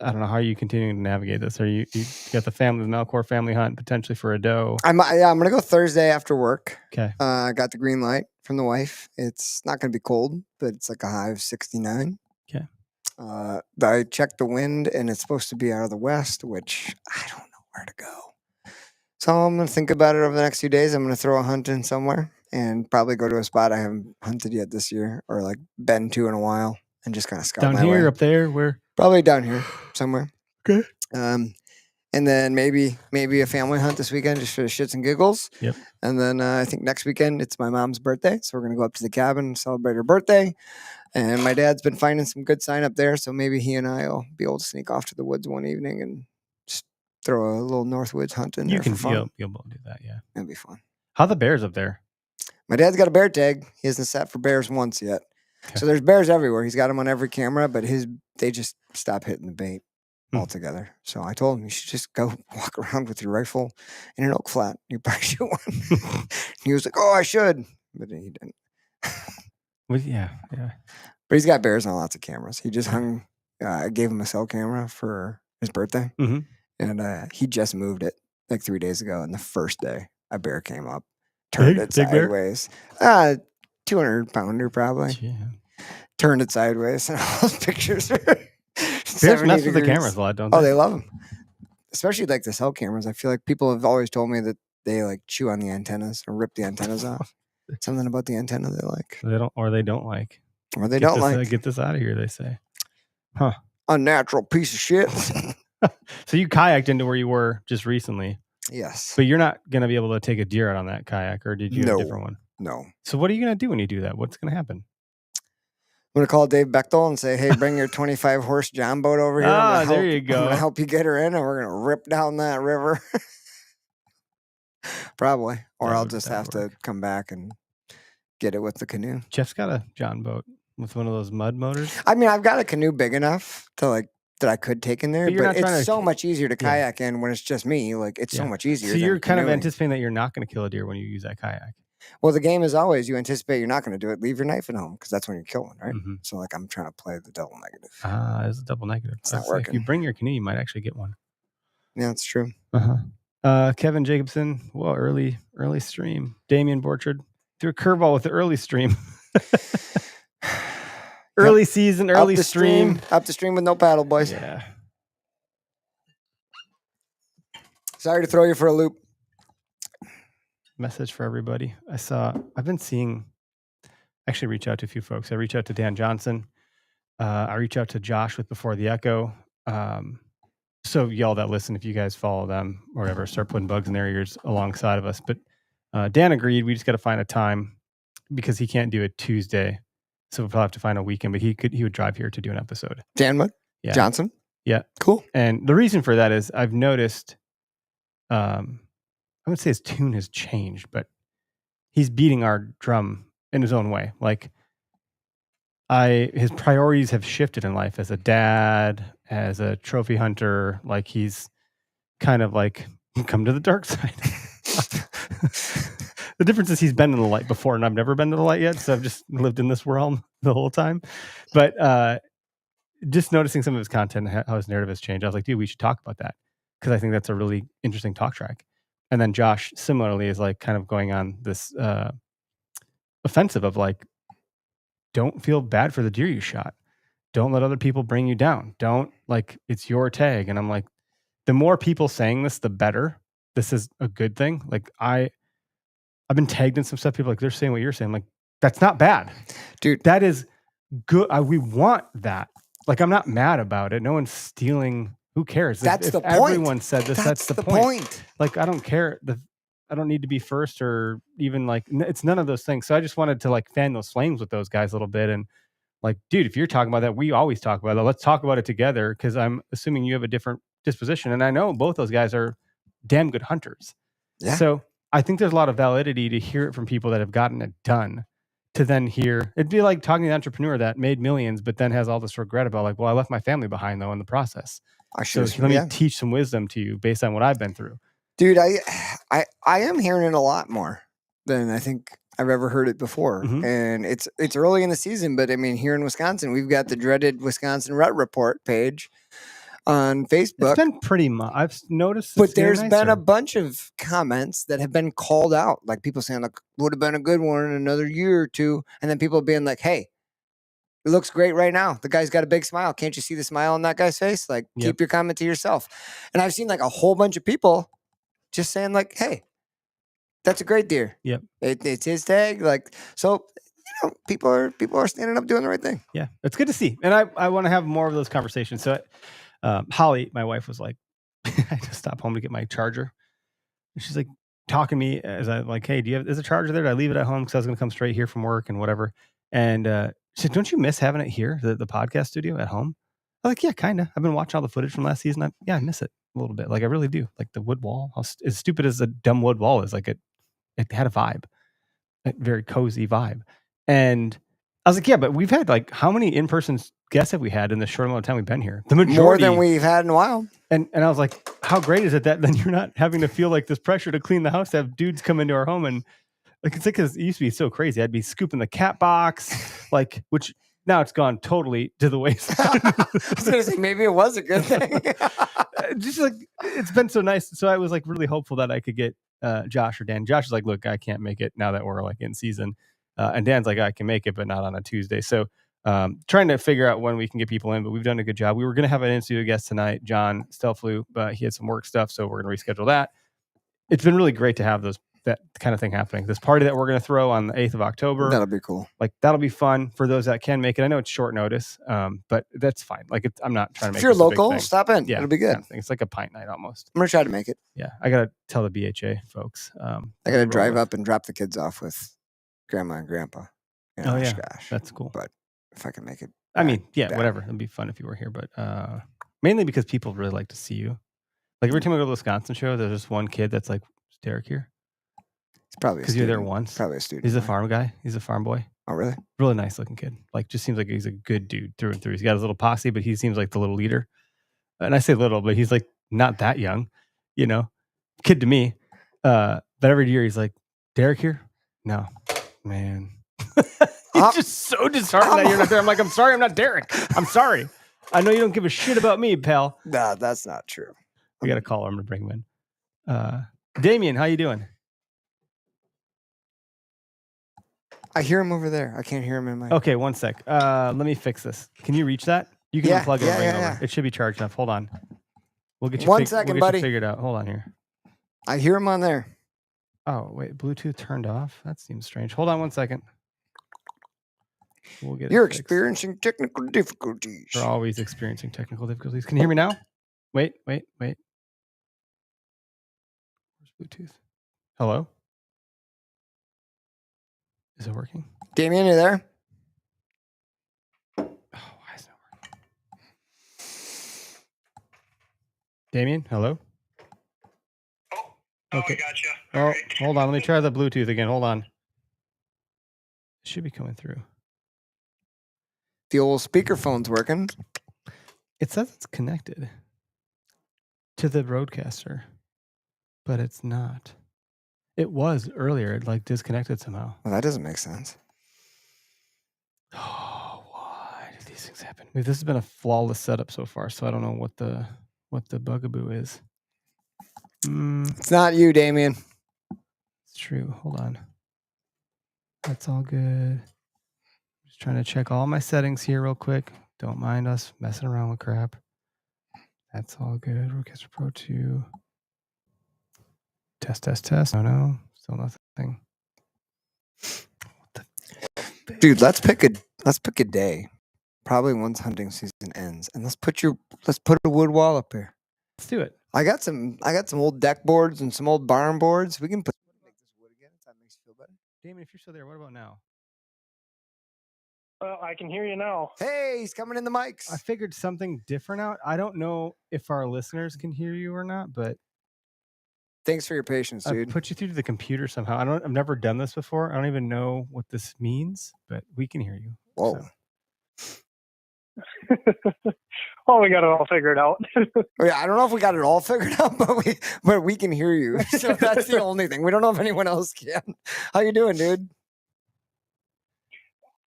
I don't know, how are you continuing to navigate this? Are you got the Melkor family hunt potentially for a doe? I'm going to go Thursday after work. Okay. I got the green light from the wife. It's not going to be cold, but it's like a high of 69. Okay. I checked the wind, and it's supposed to be out of the west, which I don't know where to go. So I'm gonna think about it over the next few days. I'm gonna throw a hunt in somewhere and probably go to a spot I haven't hunted yet this year, or like been to in a while, and just kind of scout Down my here, way. up there, where? Probably down here somewhere. Okay. And then maybe a family hunt this weekend just for the shits and giggles. Yep. And then I think next weekend it's my mom's birthday, so we're gonna go up to the cabin and celebrate her birthday. And my dad's been finding some good sign up there, so maybe he and I will be able to sneak off to the woods one evening and just throw a little Northwoods hunt in You there can for fun. you'll be able to do that, yeah. It'll be fun. How the bears up there? My dad's got a bear tag. He hasn't sat for bears once yet. Okay. So there's bears everywhere. He's got them on every camera, but they just stop hitting the bait altogether. So I told him you should just go walk around with your rifle in an oak flat. You probably shoot one. He was like, "Oh, I should," but he didn't. Well, yeah. But he's got bears on lots of cameras. He just hung. I gave him a cell camera for his birthday, and he just moved it like 3 days ago. And the first day, a bear came up, turned it Big bear? sideways. 200-pounder probably. Yeah. Turned it sideways, and all those pictures are Bears 70 mess with the degrees. cameras a lot, don't Oh, they? they love them, especially like the cell cameras. I feel like people have always told me that they like chew on the antennas or rip the antennas off. Something about the antenna they like, They don't like. or they Get don't this, like. get this out of here, they say. Unnatural piece of shit. So you kayaked into where you were just recently, Yes. but you're not going to be able to take a deer out on that kayak, or did you have a No. different one? No. So what are you going to do when you do that? What's going to happen? I'm gonna call Dave Bechtel and say, "Hey, bring your 25 horse John boat over here. I'm gonna there you I'm gonna go. help you get her in, and we're gonna rip down that river." Probably, or I'll just That have would to work. come back and get it with the canoe. Jeff's got a John boat with one of those mud motors. I mean, I've got a canoe big enough to like that I could take in there, But you're but not trying it's to- so much easier to Yeah. kayak in when it's just me. Like it's so Yeah. much easier. So you're than kind of canoeing. anticipating that you're not going to kill a deer when you use that kayak. Well, the game is always you anticipate you're not going to do it. Leave your knife at home because that's when you're killing, right? Mhm. So like I'm trying to play the double negative. It's a double negative. It's not I'd say If you working. bring your canoe, you might actually get one. Yeah, that's true. Kevin Jacobson, well, early stream. Damian Borchard threw a curveball with the early stream. Early season, early up the stream. Up the stream with no paddle, boys. Yeah. Sorry to throw you for a loop. Message for everybody. I've been seeing, actually reach out to a few folks. I reach out to Dan Johnson. I reach out to Josh with Before the Echo. So y'all that listen, if you guys follow them or whatever, start putting bugs in their ears alongside of us. But Dan agreed. We just got to find a time because he can't do it Tuesday. So we'll probably have to find a weekend, but he would drive here to do an episode. Dan what? Yeah. Johnson? Yeah. Cool. And the reason for that is I've noticed, I would say his tune has changed, but he's beating our drum in his own way. Like his priorities have shifted in life as a dad, as a trophy hunter. Like he's kind of like come to the dark side. The difference is he's been in the light before and I've never been to the light yet. So I've just lived in this realm the whole time. But just noticing some of his content, how his narrative has changed, I was like, dude, we should talk about that. Because I think that's a really interesting talk track. And then Josh similarly is like kind of going on this offensive of like, don't feel bad for the deer you shot. Don't let other people bring you down. Don't like, it's your tag. And I'm like, the more people saying this, the better. This is a good thing. Like I've been tagged in some stuff. People are like, they're saying what you're saying. I'm like, that's not bad. Dude. That is good. We want that. Like, I'm not mad about it. No one's stealing. Who cares? That's if the point. Everyone said this. That's the point. Like, I don't care. I don't need to be first or even like, it's none of those things. So I just wanted to like fan those flames with those guys a little bit. And like, dude, if you're talking about that, we always talk about that. Let's talk about it together. Cause I'm assuming you have a different disposition. And I know both those guys are damn good hunters. Yeah. So I think there's a lot of validity to hear it from people that have gotten it done to then hear. It'd be like talking to an entrepreneur that made millions, but then has all this regret about like, well, I left my family behind though in the process. So let me teach some wisdom to you based on what I've been through. Dude, I am hearing it a lot more than I think I've ever heard it before. Mhm. And it's early in the season, but I mean, here in Wisconsin, we've got the dreaded Wisconsin Rut Report page on Facebook. It's been pretty much. I've noticed. But it's getting there's been a nicer. bunch of comments that have been called out, like people saying, like, would have been a good one in another year or two. And then people being like, hey, It looks great right now. The guy's got a big smile. Can't you see the smile on that guy's face? Like, Yep. keep your comment to yourself. And I've seen like a whole bunch of people just saying like, hey, that's a great deer. Yep. It's his tag. Like, so, people are standing up doing the right thing. Yeah, it's good to see. And I want to have more of those conversations. So Holly, my wife, was like, I just stopped home to get my charger. And she's like talking to me as I like, hey, is a charger there? Did I leave it at home? Because I was going to come straight here from work and whatever. And she said, don't you miss having it here, the podcast studio at home? I was like, yeah, kind of. I've been watching all the footage from last season. I miss it a little bit. Like, I really do. Like the wood wall, as stupid as a dumb wood wall is, like it had a vibe, a very cozy vibe. And I was like, yeah, but we've had like, how many in-person guests have we had in the short amount of time we've been here? The majority. More than we've had in a while. And I was like, how great is it that then you're not having to feel like this pressure to clean the house, to have dudes come into our home? And like, it's like, because it used to be so crazy. I'd be scooping the cat box, like, which now it's gone totally to the wayside. I was going to say, maybe it was a good thing. Just like, it's been so nice. So I was like really hopeful that I could get Josh or Dan. Josh is like, look, I can't make it now that we're like in season. And Dan's like, I can make it, but not on a Tuesday. So trying to figure out when we can get people in, but we've done a good job. We were going to have an in-studio guest tonight, John Stelflew, but he had some work stuff, so we're going to reschedule that. It's been really great to have that kind of thing happening. This party that we're going to throw on the 8th of October. That'll be cool. Like, that'll be fun for those that can make it. I know it's short notice, but that's fine. Like, I'm not trying to make If you're this a big local, thing. stop in. Yeah, It'll be good. kind of thing. It's like a pint night almost. I'm going to try to make it. Yeah, I got to tell the BHA folks. I got to drive up and drop the kids off with grandma and grandpa. Oh, yeah. Gosh. That's cool. But if I can make it. I mean, yeah, back. whatever. It'd be fun if you were here, but mainly because people really like to see you. Like, every time I go to the Wisconsin show, there's just one kid that's like, is Derek here? It's probably because you're there once. Probably a student. He's a farm guy. He's a farm boy. Oh, really? Really nice looking kid. Like, just seems like he's a good dude through and through. He's got his little posse, but he seems like the little leader. And I say little, but he's like not that young, kid to me. But every year he's like, Derek here? No, man. He's just so disheartened that you're not there. I'm like, I'm sorry, I'm not Derek. I'm sorry. I know you don't give a shit about me, pal. No, that's not true. We got to call him to bring him in. Damien, how you doing? I hear him over there. I can't hear him in my. Okay, one sec. Let me fix this. Can you reach that? You can unplug it and bring it over. It should be charged enough. Hold on. We'll get you. One second, we'll get buddy. you figured out. Hold on here. I hear him on there. Oh wait, Bluetooth turned off. That seems strange. Hold on one second. We'll get. You're experiencing technical difficulties. We're always experiencing technical difficulties. Can you hear me now? Wait. Where's Bluetooth? Hello? Is it working? Damien, you there? Oh, why is it not working? Damien, hello? Oh, Okay. I gotcha. Oh, All right. hold on. Let me try the Bluetooth again. Hold on. It should be coming through. The old speakerphone's working. It says it's connected to the Rodecaster, but it's not. It was earlier. It like disconnected somehow. Well, that doesn't make sense. Oh, why do these things happen? This has been a flawless setup so far, so I don't know what the bugaboo is. It's not you, Damien. It's true. Hold on. That's all good. Just trying to check all my settings here real quick. Don't mind us messing around with crap. That's all good. Rodecaster Pro 2. Test. No. Still nothing. Dude, let's pick a day. Probably once hunting season ends, and let's put a wood wall up here. Let's do it. I got some old deck boards and some old barn boards. We can make this wood again if that makes you feel better. Damien, if you're still there, what about now? Well, I can hear you now. Hey, he's coming in the mics. I figured something different out. I don't know if our listeners can hear you or not, but Thanks for your patience, I dude. put you through to the computer somehow. I've never done this before. I don't even know what this means, but we can hear you. Whoa. So. Well, we got it all figured out. Oh, yeah, I don't know if we got it all figured out, but we can hear you. So that's the only thing. We don't know if anyone else can. How you doing, dude?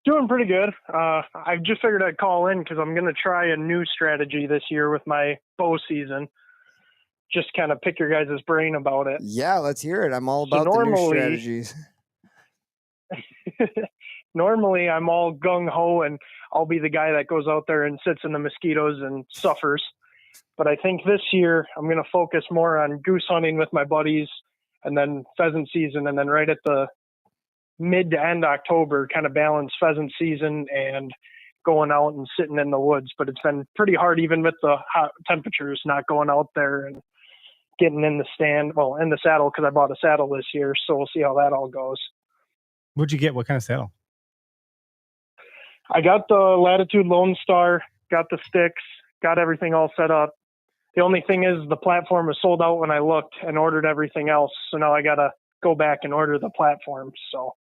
Doing pretty good. I just figured I'd call in because I'm going to try a new strategy this year with my bow season. Just kind of pick your guys' brain about it. Yeah, let's hear it. I'm all So about the new normally- strategies. normally I'm all gung ho and I'll be the guy that goes out there and sits in the mosquitoes and suffers. But I think this year I'm going to focus more on goose hunting with my buddies, and then pheasant season, and then right at the mid to end October, kind of balance pheasant season and going out and sitting in the woods. But it's been pretty hard, even with the hot temperatures, not going out there and getting in the stand, well, in the saddle, because I bought a saddle this year. So we'll see how that all goes. What'd you get? What kind of saddle? I got the Latitude Lone Star, got the sticks, got everything all set up. The only thing is the platform was sold out when I looked and ordered everything else. So now I got to go back and order the platform. So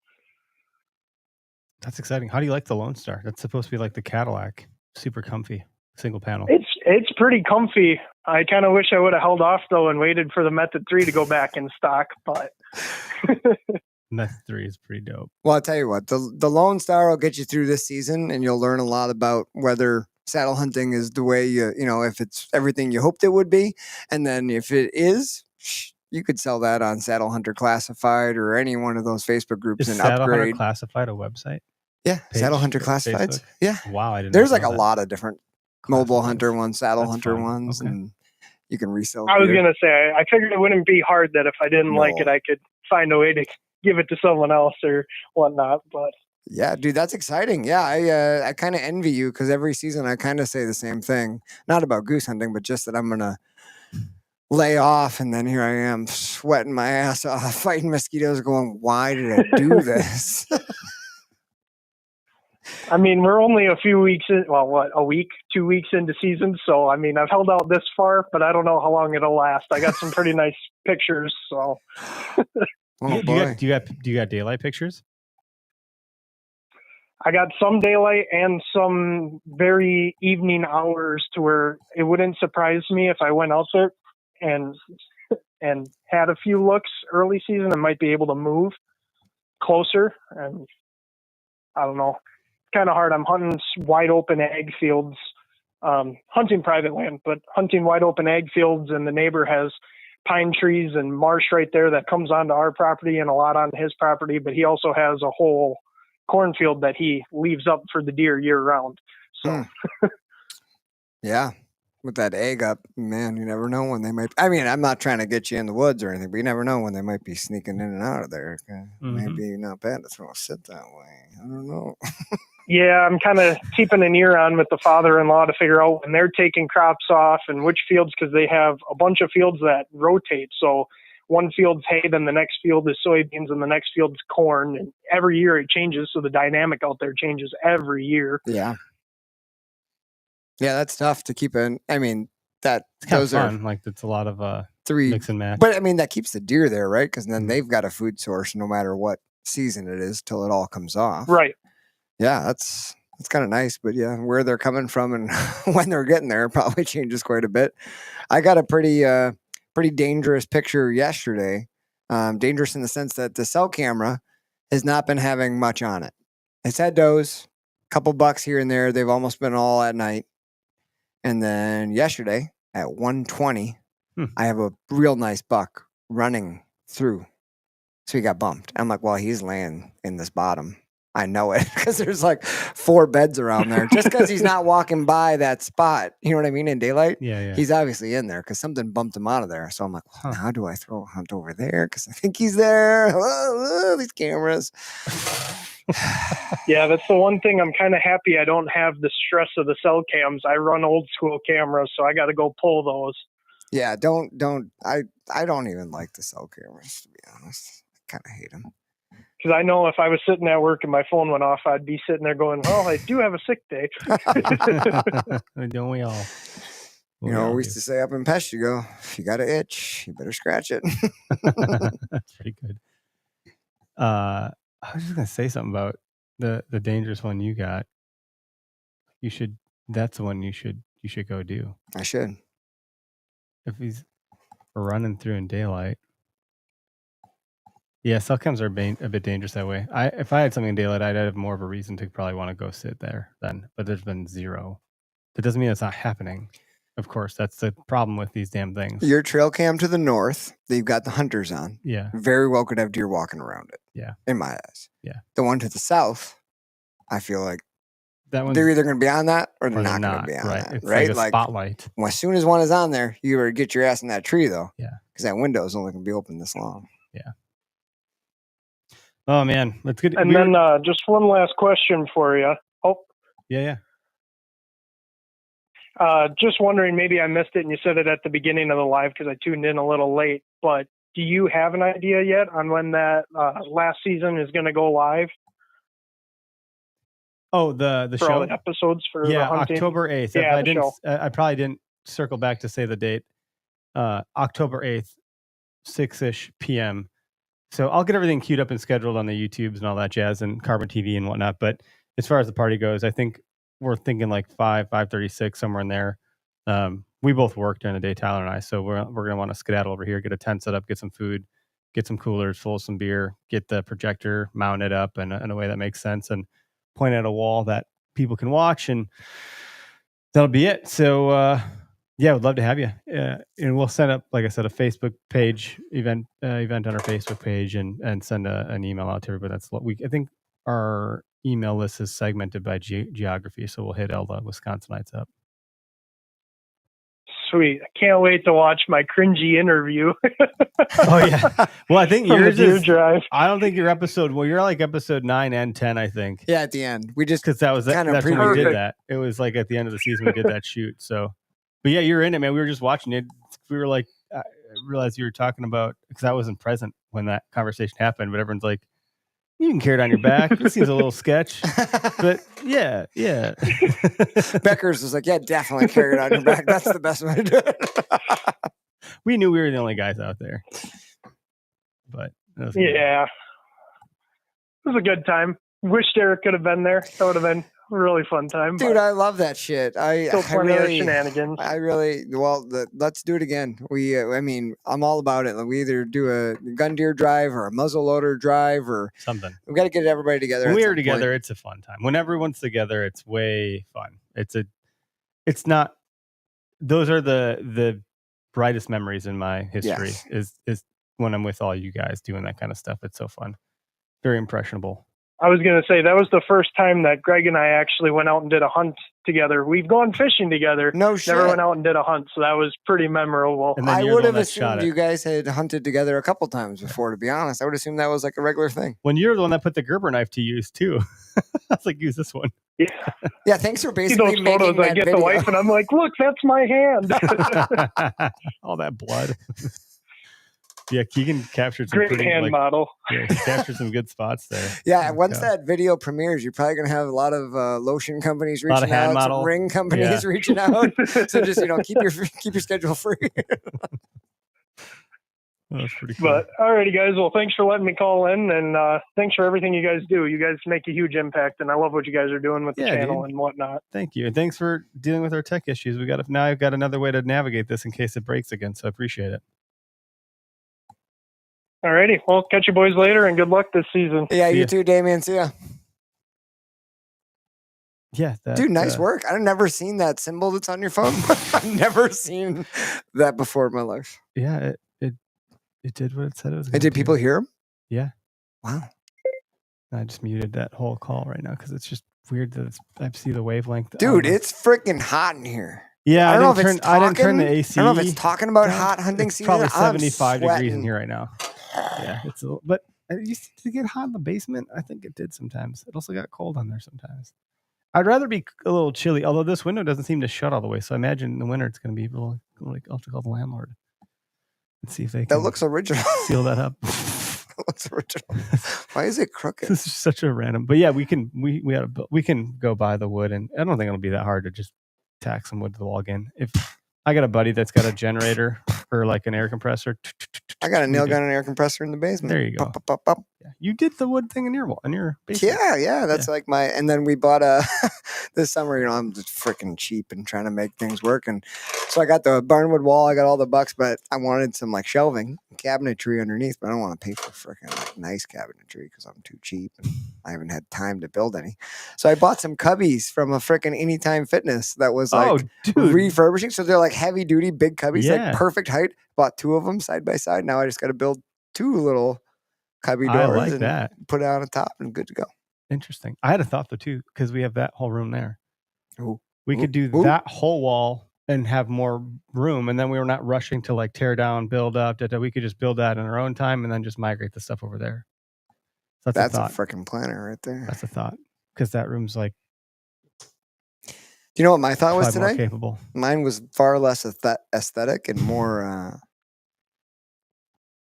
That's exciting. How do you like the Lone Star? That's supposed to be like the Cadillac, super comfy, single panel. It's pretty comfy. I kind of wish I would have held off though and waited for the Method 3 to go back in stock, but Method 3 is pretty dope. Well, I'll tell you what, the Lone Star will get you through this season, and you'll learn a lot about whether saddle hunting is the way if it's everything you hoped it would be. And then if it is, you could sell that on Saddle Hunter Classified or any one of those Facebook groups Is and Saddle Hunter upgrade. Classified a website? Yeah, page Saddle Hunter or Classifieds. Facebook? Yeah. Wow, I didn't. There's know like a that. lot of different mobile Classifieds. hunter ones, saddle That's hunter fun. ones, Okay. and you can resell. I was gear. going to say, I figured it wouldn't be hard that if I didn't like No. it, I could find a way to give it to someone else or whatnot. But Yeah, dude, that's exciting. Yeah, I kind of envy you because every season I kind of say the same thing. Not about goose hunting, but just that I'm gonna lay off, and then here I am sweating my ass off, fighting mosquitoes, going, "Why did I do this?" I mean, we're only a few weeks in, well, a week, 2 weeks into season. So, I mean, I've held out this far, but I don't know how long it'll last. I got some pretty nice pictures. So Oh do boy. you got daylight pictures? I got some daylight and some very evening hours to where it wouldn't surprise me if I went out there and had a few looks early season. I might be able to move closer. And I don't know. It's kind of hard. I'm hunting wide open ag fields, hunting private land, but hunting wide open ag fields, and the neighbor has pine trees and marsh right there that comes onto our property and a lot on his property, but he also has a whole cornfield that he leaves up for the deer year round. So Yeah, with that egg up, man, you never know when they might. I mean, I'm not trying to get you in the woods or anything, but you never know when they might be sneaking in and out of there. Maybe not bad to throw a sit that way. I don't know. yeah, I'm kind of keeping an ear on with the father-in-law to figure out when they're taking crops off and which fields, because they have a bunch of fields that rotate. So one field's hay, then the next field is soybeans, and the next field's corn. And every year it changes, so the dynamic out there changes every year. Yeah. Yeah, that's tough to keep in. I mean, It's kind of those are fun. Like it's a lot of three. mix and match. But I mean, that keeps the deer there, right? Because then Mhm. they've got a food source no matter what season it is till it all comes off. Right. Yeah, that's kind of nice. But yeah, where they're coming from and when they're getting there probably changes quite a bit. I got a pretty dangerous picture yesterday. Dangerous in the sense that the cell camera has not been having much on it. It's had does, a couple bucks here and there. They've almost been all at night. And then yesterday at 1:20, I have a real nice buck running through. So he got bumped. I'm like, well, he's laying in this bottom. I know it because there's like 4 beds around there. Just because he's not walking by that spot, you know what I mean, in daylight, Yeah. he's obviously in there because something bumped him out of there. So I'm like, well, how do I throw a hunt over there? Because I think he's there. These cameras. Yeah, that's the one thing I'm kind of happy I don't have the stress of the cell cams. I run old school cameras, so I got to go pull those. Yeah, don't. I don't even like the cell cameras, to be honest. I kind of hate them. Because I know if I was sitting at work and my phone went off, I'd be sitting there going, well, I do have a sick day. Don't we all? You know, we used to say up in Pest, you go, if you got an itch, you better scratch it. That's pretty good. I was just gonna say something about the dangerous one you got. That's the one you should go do. I should. If he's running through in daylight. Yeah, cell cams are a bit dangerous that way. If I had something in daylight, I'd have more of a reason to probably want to go sit there then. But there's been zero. That doesn't mean it's not happening. Of course, that's the problem with these damn things. Your trail cam to the north that you've got the hunters on Yeah. very well could have deer walking around it. Yeah. In my eyes. Yeah. The one to the south I feel like That one's they're either going to be on that or they're or not they're going to be on right. that. It's Right? like a spotlight. Well, as soon as one is on there, you better get your ass in that tree, though. Yeah. Because that window is only going to be open this long. Oh man, that's good. And then just one last question for you. Oh, yeah. just wondering, maybe I missed it and you said it at the beginning of the live because I tuned in a little late, but do you have an idea yet on when that last season is going to go live? Oh, the for all show the episodes for the hunting? October 8th. Yeah, I the show. I probably didn't circle back to say the date. October 8th, 6-ish p.m. So I'll get everything queued up and scheduled on the YouTubes and all that jazz and Carbon TV and whatnot. But as far as the party goes, I think we're thinking like 5:36, somewhere in there. We both work during the day, Tyler and I, so we're gonna want to skedaddle over here, get a tent set up, get some food, get some coolers full of some beer, get the projector mounted up in a way that makes sense, and point at a wall that people can watch, and that'll be it. So yeah, would love to have you. And we'll set up, like I said, a Facebook page event on our Facebook page, and send an email out to everybody. That's what I think our email list is segmented by geography, so we'll hit all the Wisconsinites up. Sweet. I can't wait to watch my cringy interview. Oh yeah. Well, I think from the yours Deer is. Drive. I don't think your episode. Well, you're like episode 9 and 10, I think. Yeah, at the end. We just Because that's kinda when we did Perfect. that. It was like at the end of the season we did that shoot. So, but yeah, you're in it, man. We were just watching it. We were like, I realized you were talking about, because I wasn't present when that conversation happened. But everyone's like, you can carry it on your back. It seems a little sketch, but yeah. Becker's was like, yeah, definitely carry it on your back. That's the best way to do it. We knew we were the only guys out there. But that was good. Yeah. It was a good time. Wish Derek could have been there. That would have been a really fun time. Dude, but I love that shit. still plenty of shenanigans. Let's do it again. I mean, I'm all about it. We either do a gun deer drive or a muzzleloader drive, or Something. we got to get everybody together. When at we some are together, point. it's a fun time. When everyone's together, it's way fun. It's not. Those are the brightest memories in my history. Yes. Is when I'm with all you guys doing that kind of stuff. It's so fun. Very impressionable. I was going to say that was the first time that Greg and I actually went out and did a hunt together. We've gone fishing together. No shit. Never went out and did a hunt, so that was pretty memorable. And then I you're the would one have that shot assumed it. you guys had hunted together a couple times before. To be honest, I would assume that was like a regular thing. When you're the one that put the Gerber knife to use too. I was like, use this one. Yeah. Yeah, thanks for See basically those making photos, I that get video. the wife and I'm like, look, that's my hand. All that blood. Yeah, Keegan captured some Great pretty, hand model. yeah, he captured some good spots there. Yeah, Oh, once God. that video premieres, you're probably gonna have a lot of lotion companies Lot of reaching hand out, model. some ring companies reaching out. So just keep your schedule free. Oh, that's pretty cool. But alrighty, guys. Well, thanks for letting me call in, and thanks for everything you guys do. You guys make a huge impact, and I love what you guys are doing with the Yeah, channel dude. and whatnot. Thank you. And thanks for dealing with our tech issues. Now I've got another way to navigate this in case it breaks again. So I appreciate it. Alrighty. Well, catch you boys later, and good luck this season. Yeah, See you ya. too, Damien. See ya. Yeah. Dude, nice work. I've never seen that symbol that's on your phone. I've never seen that before in my life. Yeah. It did what it said it was. And gonna did do. people hear him? Yeah. Wow. I just muted that whole call right now because it's just weird that I see the wavelength. on Dude, the- it's freaking hot in here. yeah. I don't know if didn't it's I didn't turn the talking- AC. I don't know if it's talking about down. hot hunting It's season. probably I'm 75 degrees in sweating. here right now. Yeah, it's but it used to get hot in the basement. I think it did sometimes. It also got cold on there sometimes. I'd rather be a little chilly, although this window doesn't seem to shut all the way. So I imagine in the winter it's going to be really. I'll have to call the landlord and see if they can That looks original. seal that up. That looks original. Why is it crooked? This is such a random, but yeah, we can go buy the wood, and I don't think it'll be that hard to just tack some wood to the wall again. If I got a buddy that's got a generator or like an air compressor, I got a we nail could- gun and air compressor in the basement. There you go. Pop, pop, pop, pop. Yeah. You did the wood thing in your wall, in your basement. Yeah, that's like my. And then we bought a this summer. I'm just freaking cheap and trying to make things work. And so I got the barnwood wall. I got all the bucks, but I wanted some like shelving, cabinetry underneath. But I don't want to pay for freaking like nice cabinetry because I'm too cheap and I haven't had time to build any. So I bought some cubbies from a freaking Anytime Fitness that was like Oh, dude. refurbishing. So they're like heavy duty, big cubbies, Yeah. like perfect height. Bought 2 of them side by side. Now I just got to build 2 little cubby I doors like and that. put it on the top and good to go. Interesting. I had a thought though too, because we have that whole room there. Ooh. We could do Ooh. that whole wall and have more room, and then we were not rushing to like tear down, build up. We could just build that in our own time, and then just migrate the stuff over there. So That's a a thought. freaking planner right there. That's a thought, because that room's like. Do you know what my thought was more today? capable. Mine was far less aesthetic and more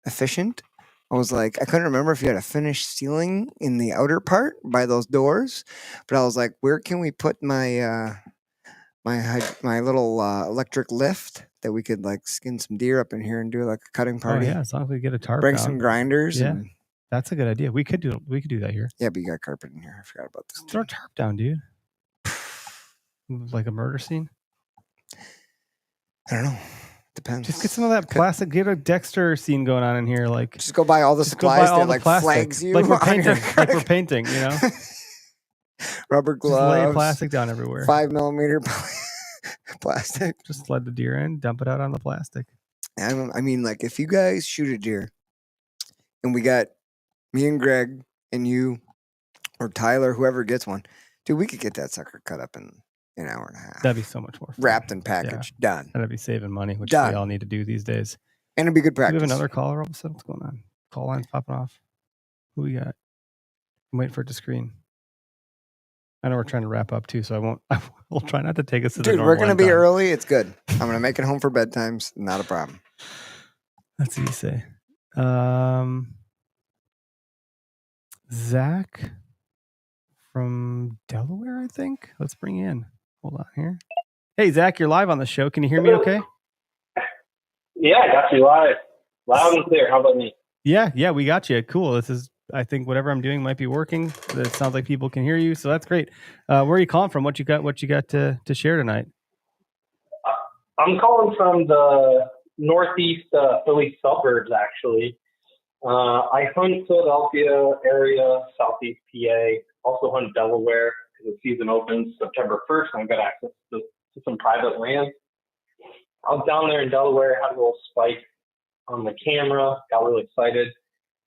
efficient. I was like, I couldn't remember if you had a finished ceiling in the outer part by those doors, but I was like, where can we put my my little electric lift that we could like skin some deer up in here and do like a cutting party? Oh yeah, as long as we get a tarp. Bring down. some grinders. Yeah. And, That's a good idea. We could do that here. yeah, but you got carpet in here. I forgot about this. Throw a tarp down, dude. Like a murder scene. I don't know. Depends. Just get some of that plastic. Get a Dexter scene going on in here. Like just go buy all the supplies that like flags you. Like we're on painting. your Like we're painting. You know. Rubber Just lay gloves. plastic down everywhere. 5mm plastic. Just sled the deer in, dump it out on the plastic. I mean, like if you guys shoot a deer, and we got me and Greg and you, or Tyler, whoever gets one, dude, we could get that sucker cut up in an hour and a half. That'd be so much more fun. Wrapped and packaged, done. That'd be saving money, which Done. we all need to do these days. And it'd be good Do we practice. have another caller all of a sudden? What's going on? Call line's popping off. Who we got? I'm waiting for it to screen. I know we're trying to wrap up too, so I will try not to take us to the Dude, normal we're gonna end be time. early. It's good. I'm gonna make it home for bedtimes. Not a problem. That's what you say. Zach from Delaware, I think. Let's bring you in. Hold on here. Hey, Zach, you're live on the show. Can you hear me okay? Yeah, I got you live. Loud and clear. How about me? Yeah, we got you. Cool. This is, I think whatever I'm doing might be working. It sounds like people can hear you, so that's great. Where are you calling from? What you got to share tonight? I'm calling from the northeast Philly suburbs, actually. I hunt Philadelphia area, southeast PA, also hunt Delaware because the season opens September 1st, and I've got access to some private land. I was down there in Delaware, had a little spike on the camera, got really excited.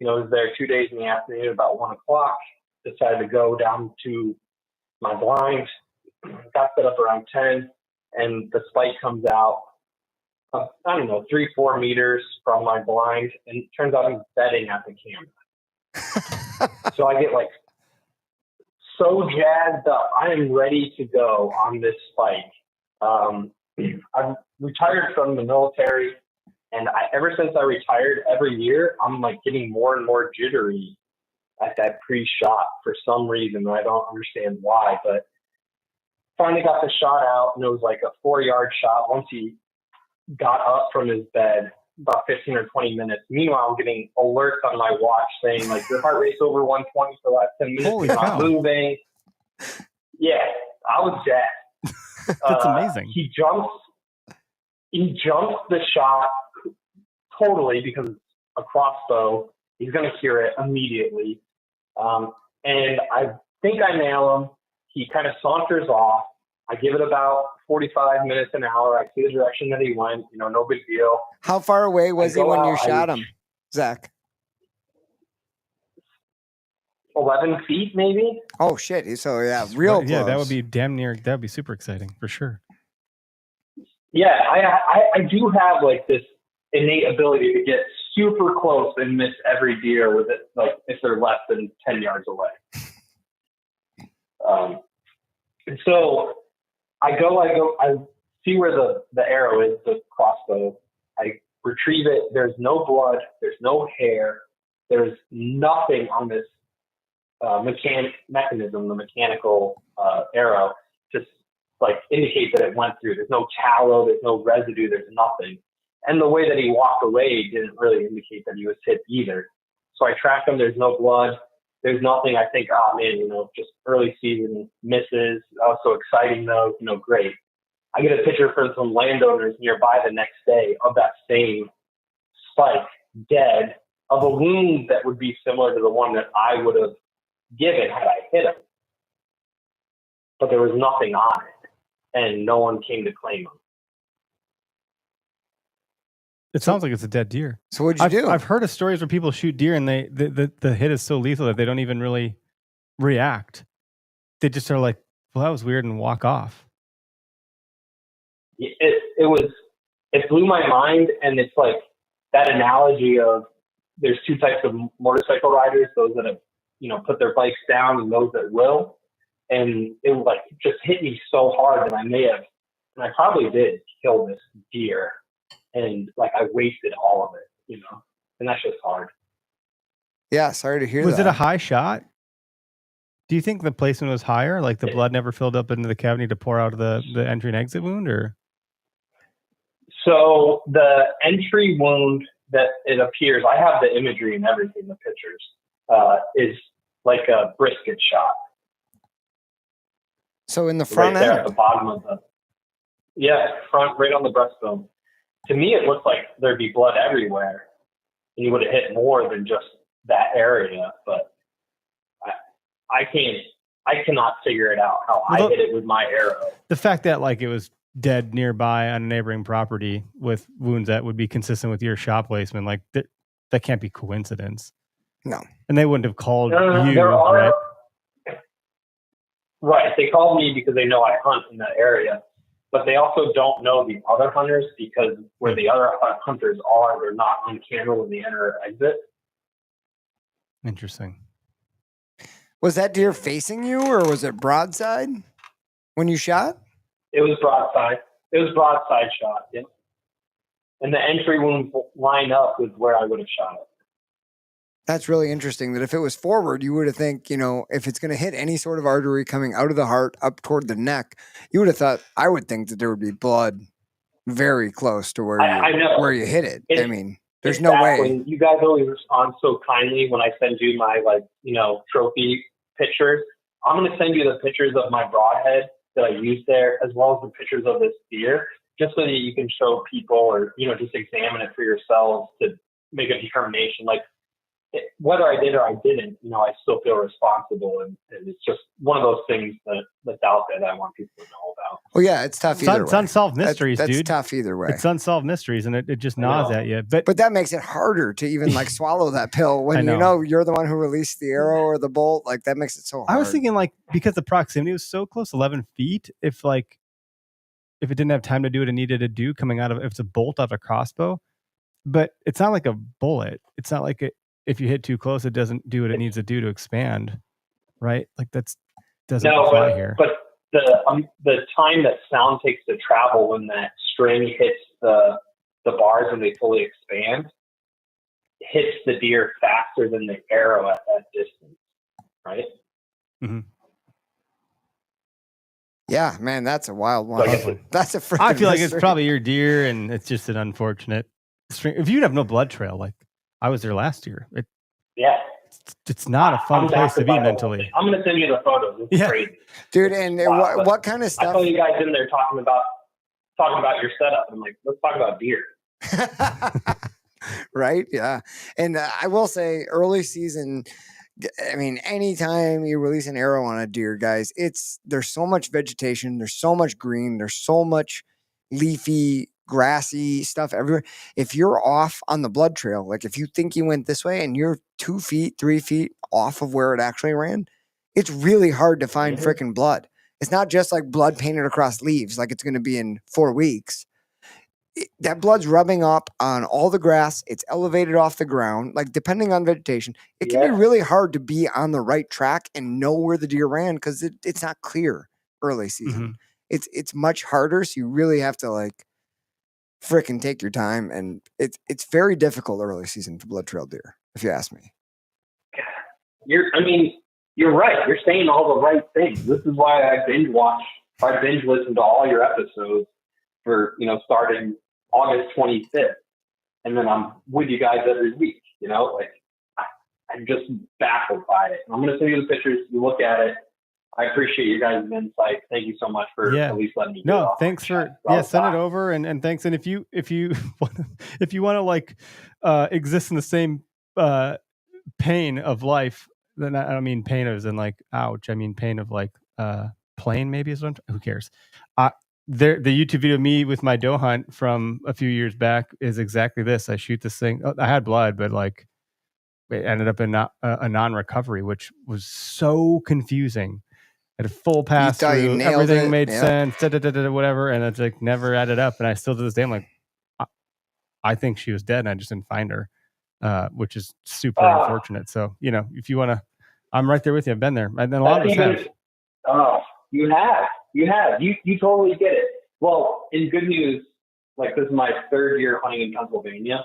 I was there 2 days in the afternoon, about 1 o'clock, decided to go down to my blind, got set up around 10, and the spike comes out, 3-4 meters from my blind, and it turns out he's bedding at the camera. So I get like so jazzed up. I am ready to go on this spike. I've retired from the military, and ever since I retired, every year I'm like getting more and more jittery at that pre-shot for some reason. I don't understand why, but finally got the shot out, and it was like a 4-yard shot. Once he got up from his bed, about 15 or 20 minutes. Meanwhile, I'm getting alerts on my watch saying like your heart rate's over 120 for the last 10 minutes. Holy You're cow. not moving. Yeah, I was jacked. That's amazing. He jumps the shot totally because it's a crossbow. He's going to hear it immediately. And I think I nail him. He kind of saunters off. I give it about 45 minutes, an hour. I see the direction that he went. No big deal. How far away was he go when you out, shot him, Zach? 11 feet, maybe. Oh shit! So yeah, real close. Yeah, that would be damn near. That would be super exciting for sure. Yeah, I do have like this innate ability to get super close and miss every deer with it, like if they're less than 10 yards away. And so I see where the arrow is, the crossbow. I retrieve it. There's no blood. There's no hair. There's nothing on this mechanism, the mechanical arrow, just like indicate that it went through. There's no tallow. There's no residue. There's nothing. And the way that he walked away didn't really indicate that he was hit either. So I track him. There's no blood. There's nothing. I think, oh man, just early season misses. Oh, so exciting though. Great. I get a picture from some landowners nearby the next day of that same spike, dead, of a wound that would be similar to the one that I would have given had I hit him. But there was nothing on it, and no one came to claim him. It sounds like it's a dead deer. So what'd you do? I've heard of stories where people shoot deer and the hit is so lethal that they don't even really react? They just are like, well, that was weird, and walk off. It blew my mind, and it's like that analogy of there's two types of motorcycle riders: those that have put their bikes down, and those that will. And it like just hit me so hard that I probably did kill this deer, and like I wasted all of it, and that's just hard. Yeah, sorry to hear that. Was it a high shot? Do you think the placement was higher? Like the blood never filled up into the cavity to pour out of the entry and exit wound, or? So the entry wound that it appears, I have the imagery and everything, the pictures, is like a brisket shot. So in the front right there end? at the bottom of front, right on the breastbone. To me, it looked like there'd be blood everywhere, and you would have hit more than just that area. But I cannot figure it out how I hit it with my arrow. The fact that like it was dead nearby on a neighboring property with wounds that would be consistent with your shot placement, like that can't be coincidence. No. And they wouldn't have called you, right? right? Right. They called me because they know I hunt in that area, but they also don't know the other hunters because where the other hunters are, they're not on camera when they enter or exit. Interesting. Was that deer facing you, or was it broadside when you shot? It was broadside. It was broadside shot, yeah. And the entry wound line up with where I would have shot it. That's really interesting that if it was forward, you would have think, if it's going to hit any sort of artery coming out of the heart up toward the neck, you would have thought, I would think that there would be blood very close to where you hit it. I mean, there's no way. You guys always respond so kindly when I send you my trophy pictures. I'm going to send you the pictures of my broadhead that I used there, as well as the pictures of this deer, just so that you can show people or, just examine it for yourselves to make a determination. Like whether I did or I didn't, I still feel responsible. And it's just one of those things that's out there that I want people to know about. Well, yeah, it's tough either way. It's unsolved mysteries, that's dude. Tough either way. It's unsolved mysteries, and it just gnaws at you. But that makes it harder to even swallow that pill when you're the one who released the arrow or the bolt. Like that makes it so hard. I was thinking because the proximity was so close, 11 feet, if it didn't have time to do what it needed to do coming out of, if it's a bolt out of a crossbow, but it's not like a bullet. It's not like if you hit too close, it doesn't do what it needs to do to expand, right? Like doesn't apply here. But the time that sound takes to travel when that string hits the bars and they fully expand hits the deer faster than the arrow at that distance, right? Mm-hmm. Yeah, man, that's a wild one. That's a freaking I feel like mystery. it's probably your deer, and it's just an unfortunate string. If you'd have no blood trail, like I was there last year, it's not a fun place to be mentally. I'm going to send you the photos. It's crazy, dude. And what kind of stuff? I saw you guys in there talking about your setup. I'm like, let's talk about deer. Right? Yeah. And I will say, early season. I mean, anytime you release an arrow on a deer, guys, there's so much vegetation, there's so much green, there's so much leafy, grassy stuff everywhere. If you're off on the blood trail, like if you think you went this way and you're 2 feet, 3 feet off of where it actually ran, it's really hard to find freaking blood. It's not just like blood painted across leaves, like it's going to be in 4 weeks. That blood's rubbing up on all the grass. It's elevated off the ground. Like depending on vegetation, it can be really hard to be on the right track and know where the deer ran because it's not clear early season. Mm-hmm. It's much harder. So you really have to freaking take your time, and it's very difficult early season for blood trail deer, if you ask me. You're right. You're saying all the right things. This is why I binge listen to all your episodes for starting August 25th, and then I'm with you guys every week. I'm just baffled by it. I'm going to send you the pictures. You look at it. I appreciate your guys' insight. Thank you so much for at least letting me. No, thanks for send it over and thanks. And if you want to exist in the same pain of life, then I don't mean pain as in ouch. I mean pain of plane maybe is what who cares. The YouTube video of me with my doe hunt from a few years back is exactly this. I shoot this thing. I had blood, but it ended up in a non-recovery, which was so confusing. Had a full pass thought you through, nailed everything it, made yeah. sense, whatever, and it's like never added up. And I still to this day, I'm like, I think she was dead, and I just didn't find her, which is super unfortunate. So, you know, if you want to, I'm right there with you. I've been there, and then a lot of us have. Oh, you have. You totally get it. Well, in good news, like this is my third year hunting in Pennsylvania,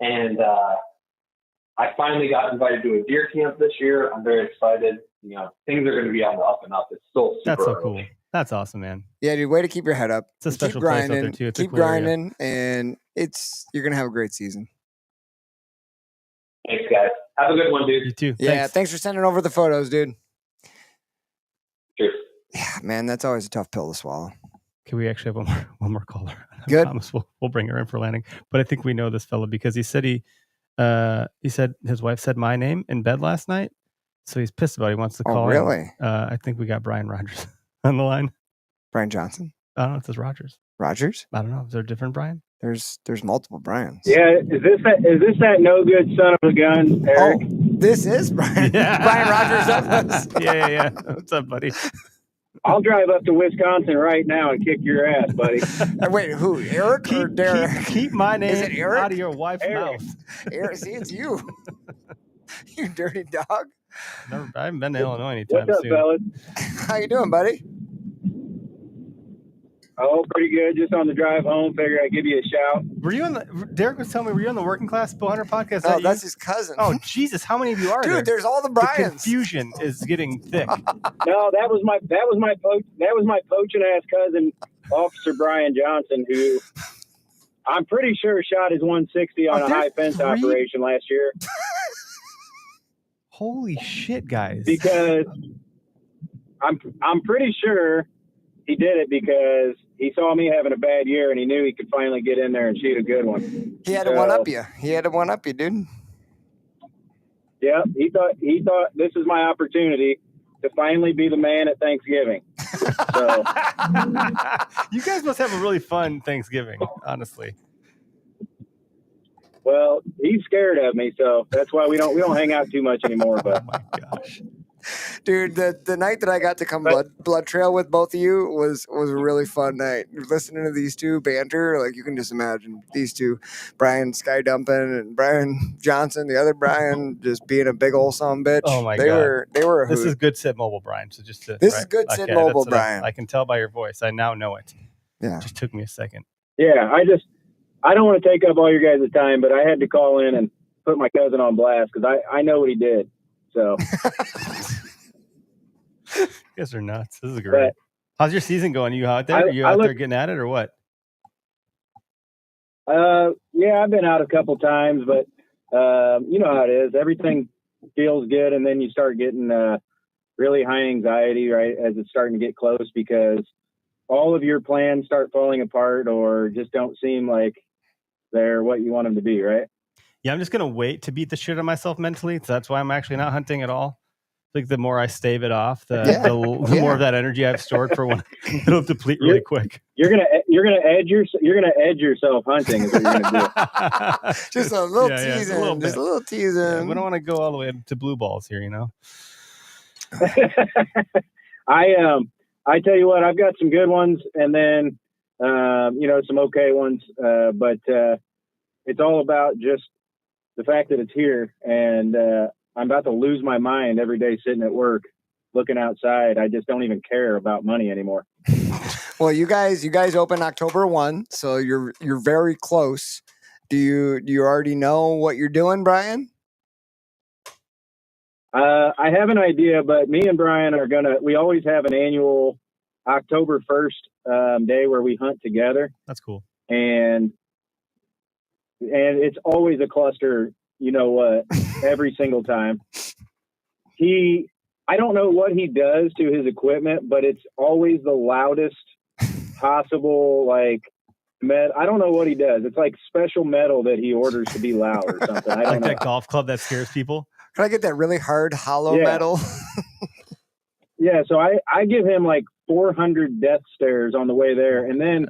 and I finally got invited to a deer camp this year. I'm very excited. You know, things are going to be on the up and up. It's still super That's so early. cool. That's awesome, man. Yeah, dude, way to keep your head up. It's a special keep place out grinding, there too. It's a keep cool area. grinding, and you're gonna have a great season. Thanks, guys. Have a good one, dude. You too. Yeah, thanks for sending over the photos, dude. Cheers. Yeah, man, that's always a tough pill to swallow. Can we actually have one more caller? Good. I promise we'll bring her in for landing. But I think we know this fella because he said he said his wife said my name in bed last night, so he's pissed about it. He wants to call. Oh, really? I think we got Brian Rogers on the line. Brian Johnson? I don't know if it's Rogers. Rogers? I don't know. Is there a different Brian? There's multiple Brians. Yeah, is this that no good son of a gun, Eric? Oh, this is Brian. Yeah. Brian Rogers Douglas. Yeah. What's up, buddy? I'll drive up to Wisconsin right now and kick your ass, buddy. Wait, who? Eric or Derek? Keep my name Is it Eric? out of your wife's Eric. mouth. Eric, see, it's you. You dirty dog. I haven't been to Illinois anytime What's up, soon. fellas? How you doing, buddy? Oh, pretty good. Just on the drive home. Figured I'd give you a shout. Were you on Derek was telling me, were you on the Working Class Bowhunter podcast? Oh, you? that's his cousin. Oh, Jesus. How many of you are there? Dude, there's all the The Brians. confusion is getting thick. No, that was my poaching ass cousin, Officer Brian Johnson, who I'm pretty sure shot his 160 on a high fence operation last year. Holy shit, guys. Because I'm pretty sure he did it because he saw me having a bad year and he knew he could finally get in there and shoot a good one. He had to one up you. Dude. Yeah, he thought this is my opportunity to finally be the man at Thanksgiving. So you guys must have a really fun Thanksgiving, honestly. well, he's scared of me, so that's why we don't hang out too much anymore. But Oh my gosh. Dude, the night that I got to come blood trail with both of you was a really fun night. Listening to these two banter, like you can just imagine these two, Brian sky dumping and Brian Johnson, the other Brian, just being a big old son of a bitch. Oh my God. They were a This hoot. is good sit mobile, Brian. So just to, This is good sit mobile, that's what Brian. I can tell by your voice. I now know it. Yeah. It just took me a second. yeah, I don't want to take up all your guys' time, but I had to call in and put my cousin on blast because I know what he did. So You guys are nuts. This is great. But How's your season going? Are you out there? Are you out there getting at it or what? yeah, I've been out a couple times, but you know how it is. Everything feels good, and then you start getting really high anxiety, right, as it's starting to get close because all of your plans start falling apart or just don't seem like they're what you want them to be, right? Yeah, I'm just going to wait to beat the shit out of myself mentally. So that's why I'm actually not hunting at all. Like the more I stave it off, the more of that energy I've stored for when it'll deplete really quick. You're gonna edge yourself hunting. Is what you're gonna do. Just a little Yeah, teasing. a little just bit. a little teasing. Yeah, we don't want to go all the way to blue balls here, you know. I tell you what, I've got some good ones, and then some okay ones. But it's all about just the fact that it's here, and I'm about to lose my mind every day sitting at work, looking outside. I just don't even care about money anymore. Well, you guys open October 1, so you're very close. Do you already know what you're doing, Brian? I have an idea, but me and Brian we always have an annual October 1st day where we hunt together. That's cool. And it's always a cluster, you know what, every single time. I don't know what he does to his equipment, but it's always the loudest possible, like, I don't know what he does. It's like special metal that he orders to be loud or something. I don't Like know. that golf club that scares people. Can I get that really hard hollow metal? Yeah, so I give him like 400 death stares on the way there, and then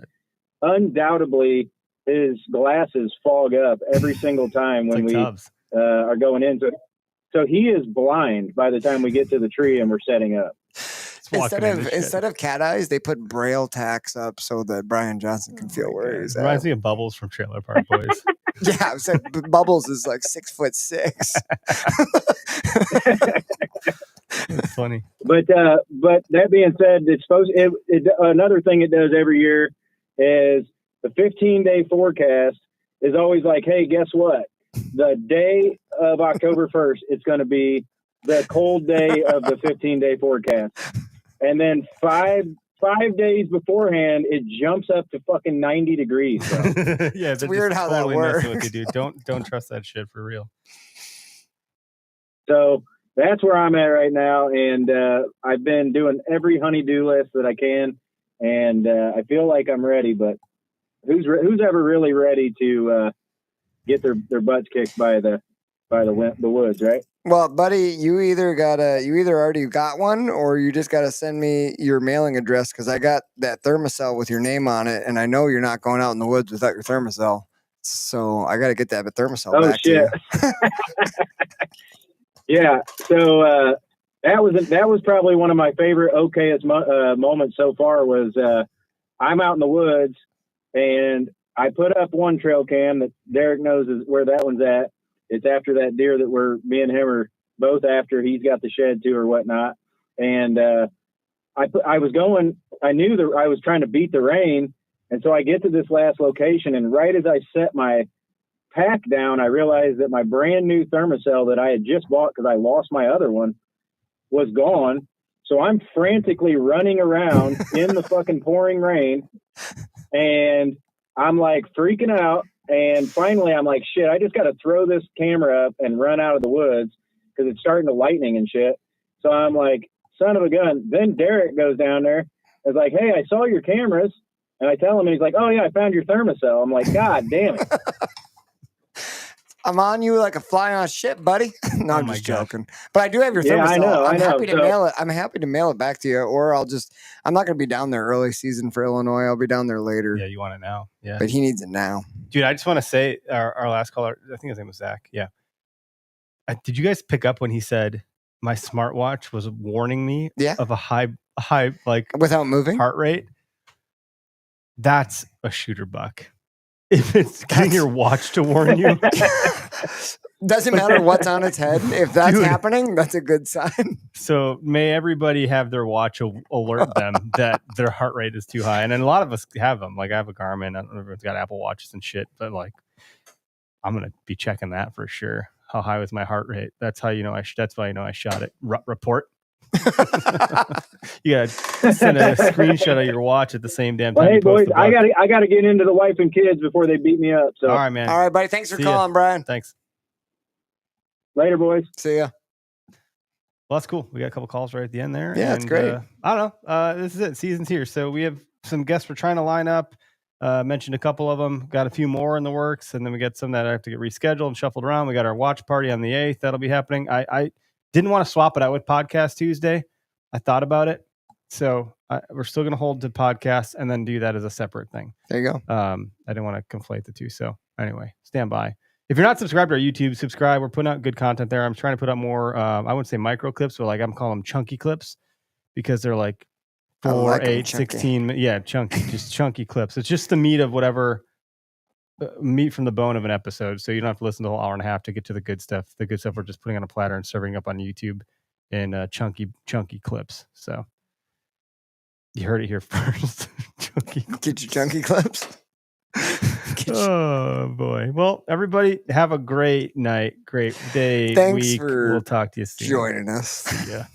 undoubtedly his glasses fog up every single time when It's like we Tubbs. are going in. So he is blind by the time we get to the tree and we're setting up. Instead of cat eyes, they put braille tacks up so that Brian Johnson can feel where he's at. Reminds me of Bubbles from Trailer Park Boys. Yeah, so Bubbles is like 6'6". That's funny. But that being said, it's supposed. Another thing it does every year is the 15-day forecast is always like, hey, guess what? The day of October 1st, it's going to be the cold day of the 15-day forecast. And then five days beforehand, it jumps up to fucking 90 degrees. So. Yeah, it's weird how that works. With you, dude. Don't trust that shit for real. So that's where I'm at right now, and I've been doing every honey-do list that I can, and I feel like I'm ready. But who's ever really ready to get their butts kicked by the woods, right? Well, buddy, you either already got one, or you just got to send me your mailing address, because I got that thermocell with your name on it, and I know you're not going out in the woods without your thermocell. So I got to get that thermocell back shit. to you. Yeah. So that was probably one of my favorite okayest moments so far. Was I'm out in the woods and I put up one trail cam that Derek knows is where that one's at. It's after that deer that me and him are both after. He's got the shed too or whatnot. And I knew that I was trying to beat the rain. And so I get to this last location, and right as I set my pack down, I realized that my brand new thermocell that I had just bought, because I lost my other one, was gone. So I'm frantically running around in the fucking pouring rain, and I'm like freaking out. And finally I'm like, shit, I just got to throw this camera up and run out of the woods because it's starting to lightning and shit. So I'm like, son of a gun. Then Derek goes down there and is like, hey, I saw your cameras. And I tell him, and he's like, oh yeah, I found your thermocell. I'm like, God damn it. I'm on you like a fly on shit, buddy. No, I'm just joking. But I do have your Yeah, thermocell. I know. I'm happy to mail it. I'm happy to mail it back to you, or I'm not going to be down there early season for Illinois. I'll be down there later. Yeah, you want it now. Yeah. But he needs it now. Dude, I just want to say our last caller, I think his name was Zach. Yeah. Did you guys pick up when he said my smartwatch was warning me of a high like without moving heart rate? That's a shooter buck. If it's getting your watch to warn you. Doesn't matter what's on its head. If that's happening, that's a good sign. So may everybody have their watch alert them that their heart rate is too high. And then a lot of us have them. Like I have a Garmin. I don't know if it's got Apple Watches and shit, but like I'm going to be checking that for sure. How high was my heart rate? That's how you know that's why you know I shot it. Report. You gotta send a screenshot of your watch at the same damn time. Well, hey boys, I gotta get into the wife and kids before they beat me up. So all right, man. All right, buddy. Thanks for calling, Brian. Thanks. Later, boys. See ya. Well, that's cool. We got a couple calls right at the end there. Yeah, it's great. I don't know. This is it. Season's here. So we have some guests we're trying to line up. Mentioned a couple of them. Got a few more in the works. And then we got some that I have to get rescheduled and shuffled around. We got our watch party on the 8th. That'll be happening. I didn't want to swap it out with Podcast Tuesday. I thought about it. So we're still going to hold to podcast and then do that as a separate thing. There you go. I didn't want to conflate the two. So anyway, stand by. If you're not subscribed to our YouTube, subscribe. We're putting out good content there. I'm trying to put out more, I wouldn't say micro clips, but like I'm calling them chunky clips because they're like 4, 8, 16. Yeah, chunky, just chunky clips. It's just the meat of whatever, meat from the bone of an episode. So you don't have to listen to the whole hour and a half to get to the good stuff. The good stuff we're just putting on a platter and serving up on YouTube in chunky clips. So you heard it here first. Get your chunky clips. Oh boy. Well, everybody have a great night, great day. Thanks week. for we'll talk to you soon. Joining us. Yeah.